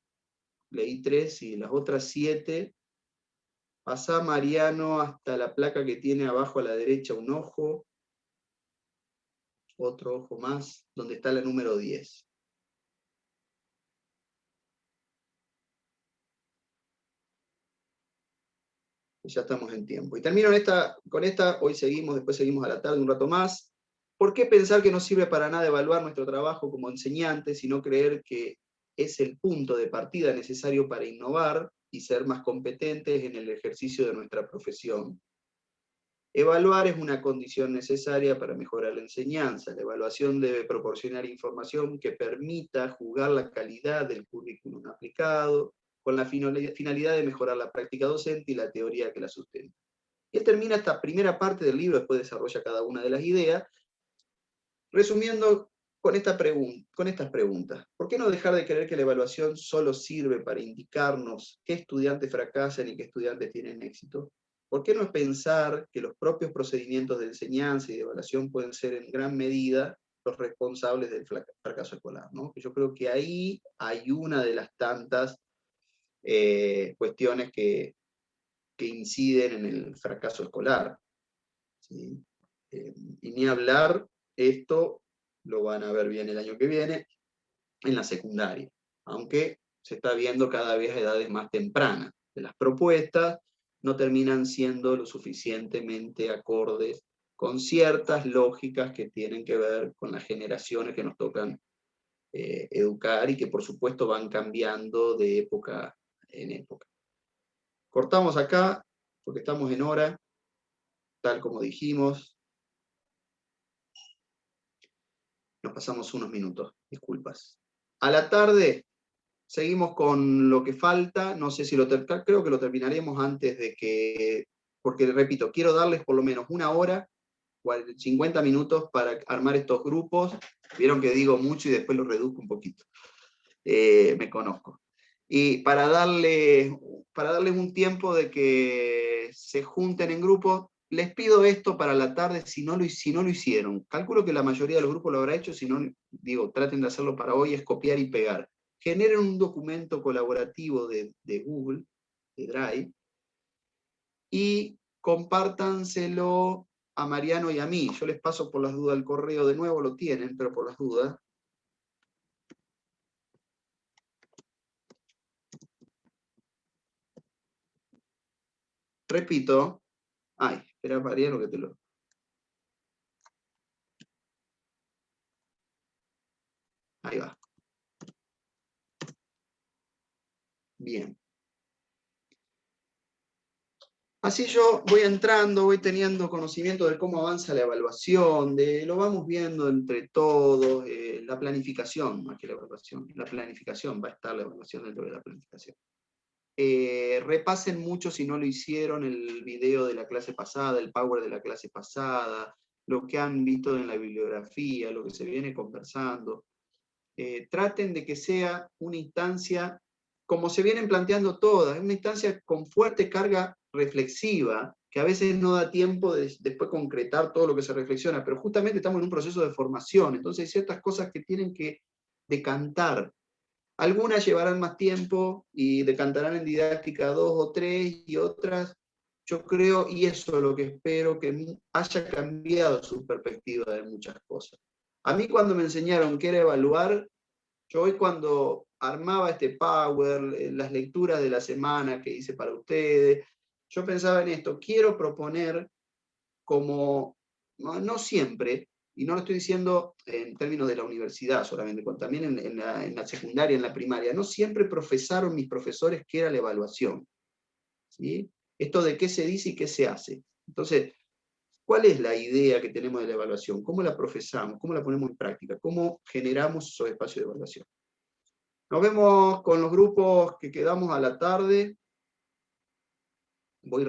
leí 3, y las otras 7. Pasá, Mariano, hasta la placa que tiene abajo a la derecha un ojo, otro ojo más, donde está la número 10. Ya estamos en tiempo. Y termino con esta, hoy seguimos, después seguimos a la tarde un rato más. ¿Por qué pensar que no sirve para nada evaluar nuestro trabajo como enseñantes, sino creer que es el punto de partida necesario para innovar y ser más competentes en el ejercicio de nuestra profesión? Evaluar es una condición necesaria para mejorar la enseñanza. La evaluación debe proporcionar información que permita juzgar la calidad del currículum aplicado, con la finalidad de mejorar la práctica docente y la teoría que la sustenta. Y él termina esta primera parte del libro, después desarrolla cada una de las ideas, resumiendo con estas preguntas. ¿Por qué no dejar de creer que la evaluación solo sirve para indicarnos qué estudiantes fracasan y qué estudiantes tienen éxito? ¿Por qué no pensar que los propios procedimientos de enseñanza y de evaluación pueden ser en gran medida los responsables del fracaso escolar, ¿no? Yo creo que ahí hay una de las tantas cuestiones que inciden en el fracaso escolar, ¿sí? Y ni hablar, esto lo van a ver bien el año que viene en la secundaria, aunque se está viendo cada vez a edades más tempranas. De las propuestas no terminan siendo lo suficientemente acordes con ciertas lógicas que tienen que ver con las generaciones que nos tocan educar y que por supuesto van cambiando de época en época. Cortamos acá porque estamos en hora, tal como dijimos. Nos pasamos unos minutos, disculpas. A la tarde seguimos con lo que falta, no sé si creo que lo terminaremos antes de que, porque repito, quiero darles por lo menos una hora, 50 minutos para armar estos grupos. Vieron que digo mucho y después lo reduzco un poquito. Me conozco. Y para darles un tiempo de que se junten en grupos, les pido esto para la tarde si no lo hicieron. Calculo que la mayoría de los grupos lo habrá hecho, si no, digo, traten de hacerlo para hoy, es copiar y pegar. Generen un documento colaborativo de Google, de Drive, y compártanselo a Mariano y a mí. Yo les paso por las dudas el correo de nuevo, lo tienen, pero por las dudas. Repito, espera Mariano que te lo... Ahí va. Bien. Así yo voy entrando, voy teniendo conocimiento de cómo avanza la evaluación, lo vamos viendo entre todos, la planificación, más que la evaluación, la planificación, va a estar la evaluación dentro de la planificación. Repasen mucho si no lo hicieron el video de la clase pasada, el power de la clase pasada, lo que han visto en la bibliografía, lo que se viene conversando. Traten de que sea una instancia, como se vienen planteando todas, una instancia con fuerte carga reflexiva, que a veces no da tiempo de después concretar todo lo que se reflexiona, pero justamente estamos en un proceso de formación, entonces hay ciertas cosas que tienen que decantar. Algunas llevarán más tiempo y decantarán en didáctica 2 o 3, y otras, yo creo, y eso es lo que espero, que haya cambiado su perspectiva de muchas cosas. A mí cuando me enseñaron qué era evaluar, yo hoy cuando armaba este power, las lecturas de la semana que hice para ustedes, yo pensaba en esto, quiero proponer como, no siempre, y no lo estoy diciendo en términos de la universidad solamente, también en la secundaria, en la primaria, no siempre profesaron mis profesores qué era la evaluación, ¿sí? Esto de qué se dice y qué se hace. Entonces, ¿Cuál es la idea que tenemos de la evaluación? ¿Cómo la profesamos? ¿Cómo la ponemos en práctica? ¿Cómo generamos esos espacios de evaluación? Nos vemos con los grupos que quedamos a la tarde. Voy